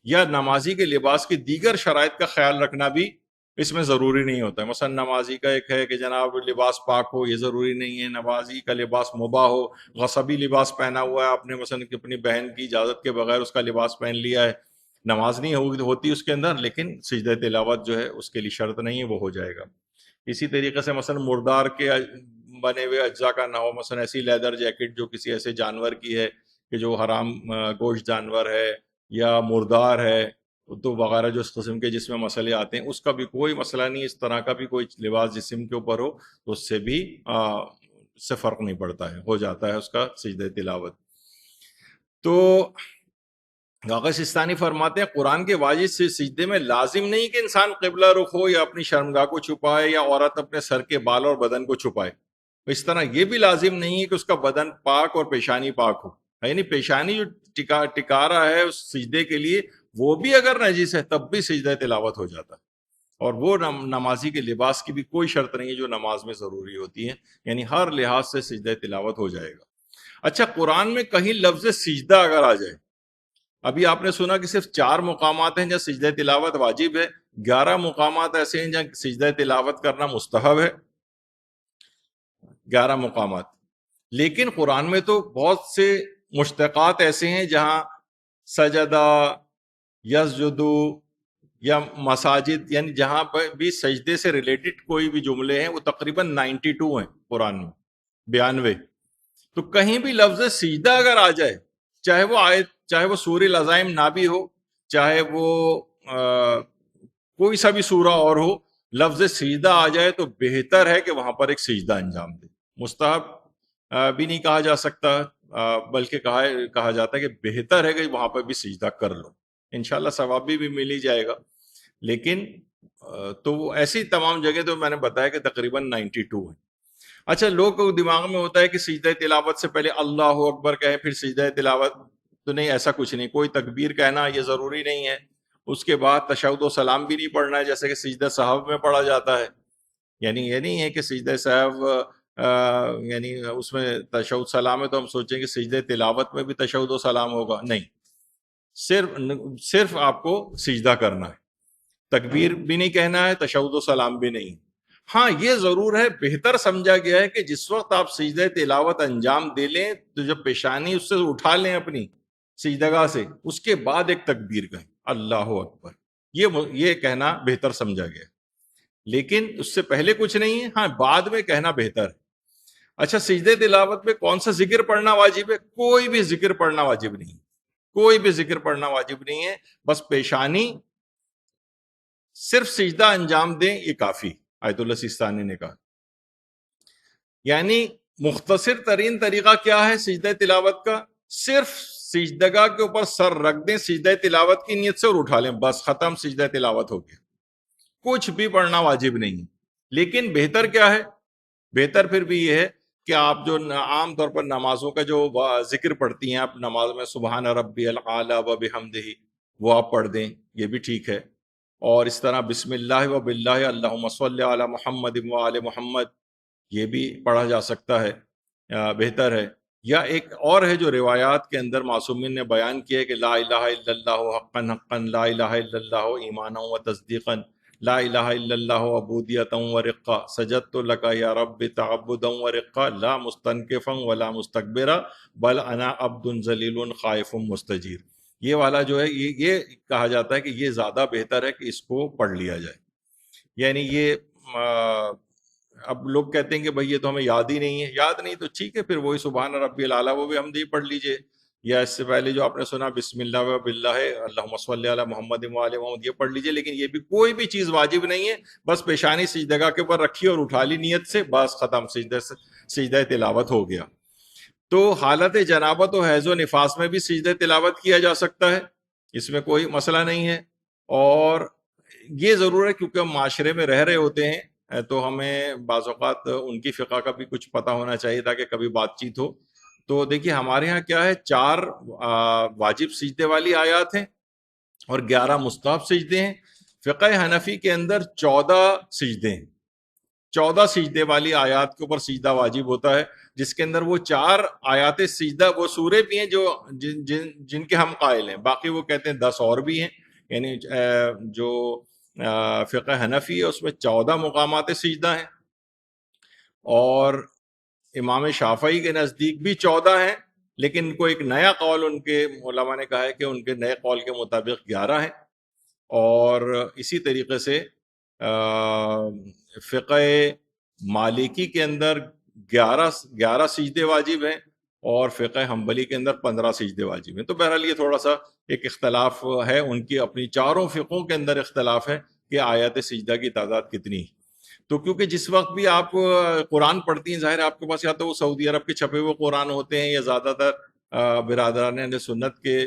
[SPEAKER 1] یا نمازی کے لباس کی دیگر شرائط کا خیال رکھنا بھی اس میں ضروری نہیں ہوتا ہے، مثلا نمازی کا ایک ہے کہ جناب لباس پاک ہو، یہ ضروری نہیں ہے، نمازی کا لباس مباح ہو، غصبی لباس پہنا ہوا ہے آپ نے، مثلا اپنی بہن کی اجازت کے بغیر اس کا لباس پہن لیا ہے، نماز نہیں ہوتی اس کے اندر، لیکن سجدہ تلاوت جو ہے اس کے لیے شرط نہیں ہے، وہ ہو جائے گا۔ اسی طریقے سے مثلا مردار کے بنے ہوئے اجزاء کا نہ ہو، مثلا ایسی لیدر جیکٹ جو کسی ایسے جانور کی ہے کہ جو حرام گوشت جانور ہے یا مردار ہے، تو وغیرہ جو اس قسم کے جس میں مسئلے آتے ہیں، اس کا بھی کوئی مسئلہ نہیں، اس طرح کا بھی کوئی لباس جسم کے اوپر ہو تو اس سے بھی اس سے فرق نہیں پڑتا ہے، ہو جاتا ہے اس کا سجدہ تلاوت۔ تو غاغا سستانی فرماتے ہیں قرآن کے واجب سے سجدے میں لازم نہیں کہ انسان قبلہ رخ ہو یا اپنی شرمگاہ کو چھپائے یا عورت اپنے سر کے بال اور بدن کو چھپائے، اس طرح یہ بھی لازم نہیں ہے کہ اس کا بدن پاک اور پیشانی پاک ہو، یعنی پیشانی جو ٹکا رہا ہے اس سجدے کے لیے وہ بھی اگر نجس ہے تب بھی سجدہ تلاوت ہو جاتا ہے، اور وہ نمازی کے لباس کی بھی کوئی شرط نہیں ہے جو نماز میں ضروری ہوتی ہے، یعنی ہر لحاظ سے سجدہ تلاوت ہو جائے گا۔ اچھا، قرآن میں کہیں لفظ سجدہ اگر آ جائے، ابھی آپ نے سنا کہ صرف 4 مقامات ہیں جہاں سجدہ تلاوت واجب ہے، 11 مقامات ایسے ہیں جہاں سجدہ تلاوت کرنا مستحب ہے، 11 مقامات، لیکن قرآن میں تو بہت سے مشتقات ایسے ہیں جہاں سجدہ، یسجدو یا مساجد، یعنی جہاں پر بھی سجدے سے ریلیٹڈ کوئی بھی جملے ہیں، وہ تقریباً 92 ہیں قرآن میں، 92۔ تو کہیں بھی لفظ سجدہ اگر آ جائے، چاہے وہ آیت، چاہے وہ سورہ العزائم نہ بھی ہو، چاہے وہ کوئی سا بھی سورہ اور ہو، لفظ سجدہ آ جائے تو بہتر ہے کہ وہاں پر ایک سجدہ انجام دے۔ مستحب بھی نہیں کہا جا سکتا، بلکہ کہا جاتا ہے کہ بہتر ہے کہ وہاں پر بھی سجدہ کر لو، انشاءاللہ ثواب بھی مل ہی جائے گا۔ لیکن تو وہ ایسی تمام جگہ تو میں نے بتایا کہ تقریباً 92 ہیں۔ اچھا، لوگ کو دماغ میں ہوتا ہے کہ سجدہ تلاوت سے پہلے اللہ اکبر کہیں پھر سجدہ تلاوت، تو نہیں، ایسا کچھ نہیں، کوئی تکبیر کہنا یہ ضروری نہیں ہے، اس کے بعد تشہد و سلام بھی نہیں پڑھنا ہے جیسے کہ سجدہ سہو میں پڑھا جاتا ہے، یعنی یہ نہیں ہے کہ سجدہ سہو یعنی اس میں تشہد سلام ہے تو ہم سوچیں کہ سجدہ تلاوت میں بھی تشہد و سلام ہوگا، نہیں، صرف آپ کو سجدہ کرنا ہے، تکبیر بھی نہیں کہنا ہے، تشہد و سلام بھی نہیں۔ ہاں، یہ ضرور ہے، بہتر سمجھا گیا ہے کہ جس وقت آپ سجدہ تلاوت انجام دے لیں تو جب پیشانی اس سے اٹھا لیں اپنی سجدگاہ سے، اس کے بعد ایک تکبیر کہیں اللہ اکبر، یہ کہنا بہتر سمجھا گیا، لیکن اس سے پہلے کچھ نہیں ہے، ہاں بعد میں کہنا بہتر ہے۔ اچھا، سجدہ تلاوت میں کون سا ذکر پڑھنا واجب ہے؟ کوئی بھی ذکر پڑھنا واجب نہیں، کوئی بھی ذکر پڑھنا واجب نہیں ہے، بس پیشانی صرف سجدہ انجام دیں، یہ کافی۔ آیت اللہ سیستانی نے کہا. یعنی مختصر ترین طریقہ کیا ہے سجدہ تلاوت کا؟ صرف سجدگاہ کے اوپر سر رکھ دیں سجدہ تلاوت کی نیت سے اور اٹھا لیں، بس ختم، سجدہ تلاوت ہو گیا. کچھ بھی پڑھنا واجب نہیں ہے. لیکن بہتر کیا ہے؟ بہتر پھر بھی یہ ہے کہ آپ جو عام طور پر نمازوں کا جو ذکر پڑھتی ہیں آپ نماز میں، سبحان ربی الاعلی و بحمدہ، وہ آپ پڑھ دیں، یہ بھی ٹھیک ہے. اور اس طرح بسم اللہ و باللہ اللہم صلی علی محمد و آل محمد، یہ بھی پڑھا جا سکتا ہے، بہتر ہے. یا ایک اور ہے جو روایات کے اندر معصومین نے بیان کیا ہے کہ لا الہ الا اللہ حقا حقا، لا الہ الا اللہ ایمانا و تصدیقا، لا الہ الا اللہ عبودیتا و رقا، سجدت لک یا رب تعبدا و رقا، لا مستنکفا ولا مستکبرا، بل انا عبد ذلیل خائف مستجیر. یہ والا جو ہے یہ کہا جاتا ہے کہ یہ زیادہ بہتر ہے کہ اس کو پڑھ لیا جائے. یعنی یہ اب لوگ کہتے ہیں کہ بھئی یہ تو ہمیں یاد ہی نہیں ہے. یاد نہیں تو ٹھیک ہے، پھر وہی سبحان ربی الاعلیٰ وہ بھی ہم دی پڑھ لیجئے. یا اس سے پہلے جو آپ نے سنا بسم اللہ و باللہ اللہم صلی علی محمد و آل محمد، یہ پڑھ لیجئے. لیکن یہ بھی کوئی بھی چیز واجب نہیں ہے، بس پیشانی سجدگاہ کے اوپر رکھی اور اٹھا لی نیت سے، بس ختم، سجدہ تلاوت ہو گیا. تو حالت جنابت و حیض و نفاس میں بھی سجدہ تلاوت کیا جا سکتا ہے، اس میں کوئی مسئلہ نہیں ہے. اور یہ ضرور ہے کیونکہ ہم معاشرے میں رہ رہے ہوتے ہیں تو ہمیں بعض اوقات ان کی فقہ کا بھی کچھ پتہ ہونا چاہیے تاکہ کبھی بات چیت ہو. تو دیکھیے ہمارے ہاں کیا ہے، 4 واجب سجدے والی آیات ہیں اور 11 مستحب سجدے ہیں. فقہ حنفی کے اندر 14 سجدے ہیں. 14 سجدے والی آیات کے اوپر سجدہ واجب ہوتا ہے، جس کے اندر وہ 4 آیات سجدہ وہ سورے بھی ہیں جو جن کے ہم قائل ہیں. باقی وہ کہتے ہیں 10 اور بھی ہیں. یعنی جو فقہ حنفی ہے اس میں 14 مقامات سجدہ ہیں، اور امام شافعی کے نزدیک بھی 14 ہیں. لیکن کوئی ایک نیا قول ان کے علماء نے کہا ہے کہ ان کے نئے قول کے مطابق 11 ہیں. اور اسی طریقے سے فقہ مالکی کے اندر 11 سجدے واجب ہیں اور فقہ حنبلی کے اندر 15 سجدے واجب ہیں. تو بہرحال یہ تھوڑا سا ایک اختلاف ہے، ان کی اپنی چاروں فقہوں کے اندر اختلاف ہے کہ آیات سجدہ کی تعداد کتنی. تو کیونکہ جس وقت بھی آپ قرآن پڑھتی ہیں، ظاہر آپ کے پاس یا تو وہ سعودی عرب کے چھپے ہوئے قرآن ہوتے ہیں یا زیادہ تر برادران اہل سنت کے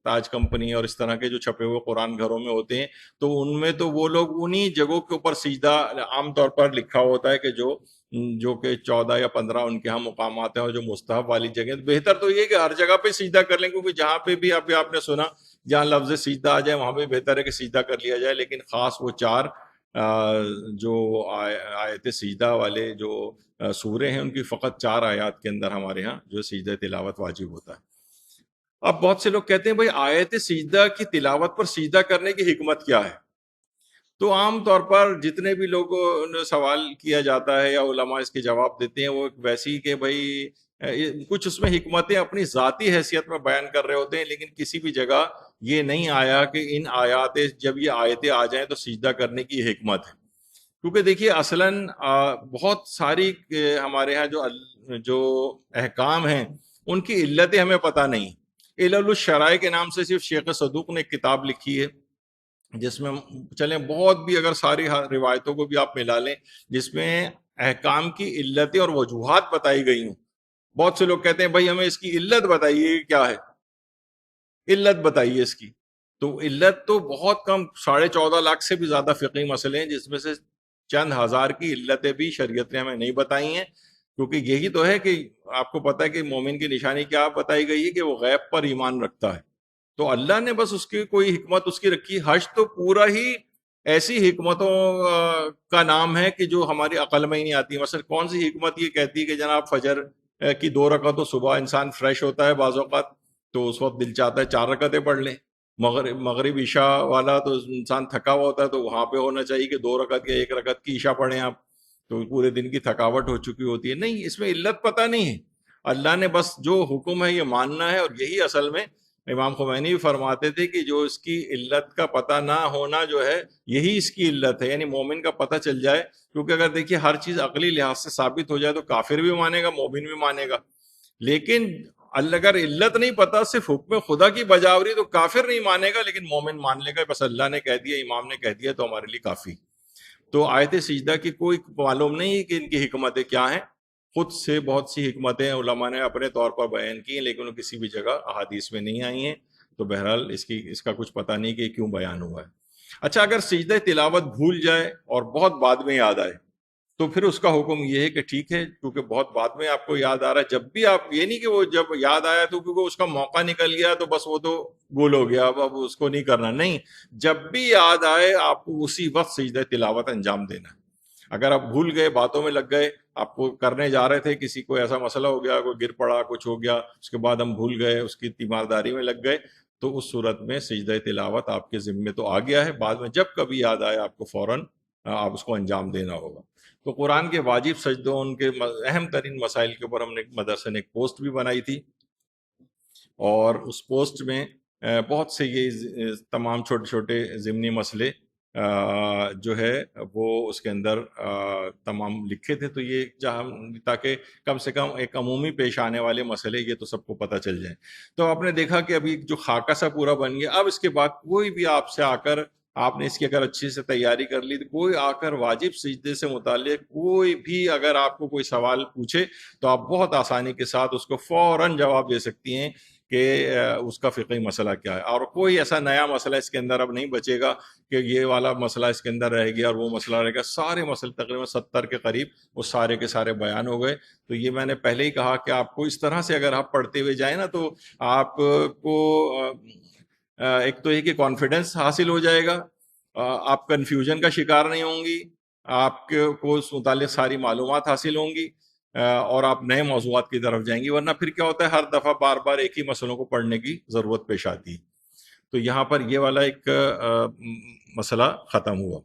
[SPEAKER 1] تاج کمپنی اور اس طرح کے جو چھپے ہوئے قرآن گھروں میں ہوتے ہیں، تو ان میں تو وہ لوگ انہی جگہوں کے اوپر سجدہ عام طور پر لکھا ہوتا ہے کہ جو کہ 14 یا 15 ان کے ہاں مقامات ہیں، اور جو مستحب والی جگہ. بہتر تو یہ کہ ہر جگہ پہ سجدہ کر لیں، کیونکہ جہاں پہ بھی آپ نے سنا جہاں لفظ سجدہ آ جائے وہاں پہ بہتر ہے کہ سجدہ کر لیا جائے. لیکن خاص وہ 4 جو آیت سجدہ والے جو سورے ہیں ان کی فقط 4 آیات کے اندر ہمارے ہاں جو سجدہ تلاوت واجب ہوتا ہے. اب بہت سے لوگ کہتے ہیں بھائی آیت سجدہ کی تلاوت پر سجدہ کرنے کی حکمت کیا ہے؟ تو عام طور پر جتنے بھی لوگوں سوال کیا جاتا ہے یا علماء اس کے جواب دیتے ہیں، وہ ویسی کہ بھائی کچھ اس میں حکمتیں اپنی ذاتی حیثیت میں بیان کر رہے ہوتے ہیں، لیکن کسی بھی جگہ یہ نہیں آیا کہ ان آیات جب یہ آیتیں آ جائیں تو سجدہ کرنے کی حکمت ہے. کیونکہ دیکھیے اصلاً بہت ساری ہمارے ہاں جو احکام ہیں ان کی علتیں ہمیں پتہ نہیں. علل الشرائع کے نام سے صرف شیخ صدوق نے ایک کتاب لکھی ہے، جس میں چلیں بہت بھی اگر ساری روایتوں کو بھی آپ ملا لیں جس میں احکام کی علتیں اور وجوہات بتائی گئی ہوں. بہت سے لوگ کہتے ہیں بھائی ہمیں اس کی علت بتائیے، کیا ہے علت بتائیے اس کی. تو علت تو بہت کم، 14.5 لاکھ سے بھی زیادہ فقہی مسئلے ہیں، جس میں سے چند ہزار کی علتیں بھی شریعت نے ہمیں نہیں بتائی ہیں. کیونکہ یہی تو ہے کہ آپ کو پتہ ہے کہ مومن کی نشانی کیا بتائی گئی ہے کہ وہ غیب پر ایمان رکھتا ہے. تو اللہ نے بس اس کی کوئی حکمت اس کی رکھی. حج تو پورا ہی ایسی حکمتوں کا نام ہے کہ جو ہماری عقل میں ہی نہیں آتی. مثلا کون سی حکمت یہ کہتی ہے کہ جناب فجر کی 2 رکعتوں صبح انسان فریش ہوتا ہے بعض اوقات تو اس وقت دل چاہتا ہے 4 رکعتیں پڑھ لیں. مغرب عشاء والا تو انسان تھکا ہوا ہوتا ہے تو وہاں پہ ہونا چاہیے کہ 2 رکعت یا 1 رکعت کی عشاء پڑھیں آپ، تو پورے دن کی تھکاوٹ ہو چکی ہوتی ہے. نہیں، اس میں علت پتہ نہیں ہے. اللہ نے بس جو حکم ہے یہ ماننا ہے. اور یہی اصل میں امام خمینی بھی فرماتے تھے کہ جو اس کی علت کا پتہ نہ ہونا جو ہے یہی اس کی علت ہے. یعنی مومن کا پتہ چل جائے، کیونکہ اگر دیکھیے ہر چیز عقلی لحاظ سے ثابت ہو جائے تو کافر بھی مانے گا، مومن بھی مانے گا. لیکن اگر علت نہیں پتا، صرف حکم خدا کی بجاوری، تو کافر نہیں مانے گا لیکن مومن مان لے گا. بس اللہ نے کہہ دیا، امام نے کہہ دیا تو ہمارے لیے کافی. تو آیت سجدہ کی کوئی معلوم نہیں کہ ان کی حکمتیں کیا ہیں. خود سے بہت سی حکمتیں علماء نے اپنے طور پر بیان کی ہیں، لیکن وہ کسی بھی جگہ احادیث میں نہیں آئی ہیں. تو بہرحال اس کا کچھ پتہ نہیں کہ کیوں بیان ہوا ہے. اچھا، اگر سجدہ تلاوت بھول جائے اور بہت بعد میں یاد آئے تو پھر اس کا حکم یہ ہے کہ ٹھیک ہے، کیونکہ بہت بعد میں آپ کو یاد آ رہا ہے، جب بھی آپ، یہ نہیں کہ وہ جب یاد آیا تو کیونکہ اس کا موقع نکل گیا تو بس وہ تو گول ہو گیا، اب اس کو نہیں کرنا. نہیں، جب بھی یاد آئے آپ کو اسی وقت سجدہ تلاوت انجام دینا ہے. اگر آپ بھول گئے، باتوں میں لگ گئے، آپ کو کرنے جا رہے تھے، کسی کو ایسا مسئلہ ہو گیا، کوئی گر پڑا، کچھ ہو گیا، اس کے بعد ہم بھول گئے، اس کی تیمارداری میں لگ گئے، تو اس صورت میں سجدہ تلاوت آپ کے ذمے تو آ گیا ہے. بعد میں جب کبھی یاد آئے آپ کو فوراً آپ اس کو انجام دینا ہوگا. تو قرآن کے واجب سجدوں، ان کے اہم ترین مسائل کے اوپر ہم نے مدرسے نے ایک پوسٹ بھی بنائی تھی، اور اس پوسٹ میں بہت سے یہ تمام چھوٹے چھوٹے ضمنی مسئلے جو ہے وہ اس کے اندر تمام لکھے تھے. تو یہ تاکہ کم سے کم ایک عمومی پیش آنے والے مسئلے یہ تو سب کو پتہ چل جائیں. تو آپ نے دیکھا کہ ابھی جو خاکہ سا پورا بن گیا. اب اس کے بعد کوئی بھی آپ سے آ کر، آپ نے اس کی اگر اچھی سے تیاری کر لی، تو کوئی آ کر واجب سجدے سے متعلق کوئی بھی اگر آپ کو کوئی سوال پوچھے تو آپ بہت آسانی کے ساتھ اس کو فوراً جواب دے سکتی ہیں کہ اس کا فقہی مسئلہ کیا ہے. اور کوئی ایسا نیا مسئلہ اس کے اندر اب نہیں بچے گا کہ یہ والا مسئلہ اس کے اندر رہے گیا اور وہ مسئلہ رہے گا. سارے مسئلے تقریباً 70 کے قریب وہ سارے کے سارے بیان ہو گئے. تو یہ میں نے پہلے ہی کہا کہ آپ کو اس طرح سے اگر آپ پڑھتے ہوئے جائیں نا تو آپ کو ایک تو یہ کہ کانفیڈنس حاصل ہو جائے گا، آپ کنفیوژن کا شکار نہیں ہوں گی، آپ کو اس متعلق ساری معلومات حاصل ہوں گی، اور آپ نئے موضوعات کی طرف جائیں گی. ورنہ پھر کیا ہوتا ہے، ہر دفعہ بار بار ایک ہی مسئلوں کو پڑھنے کی ضرورت پیش آتی ہے. تو یہاں پر یہ والا ایک مسئلہ ختم ہوا.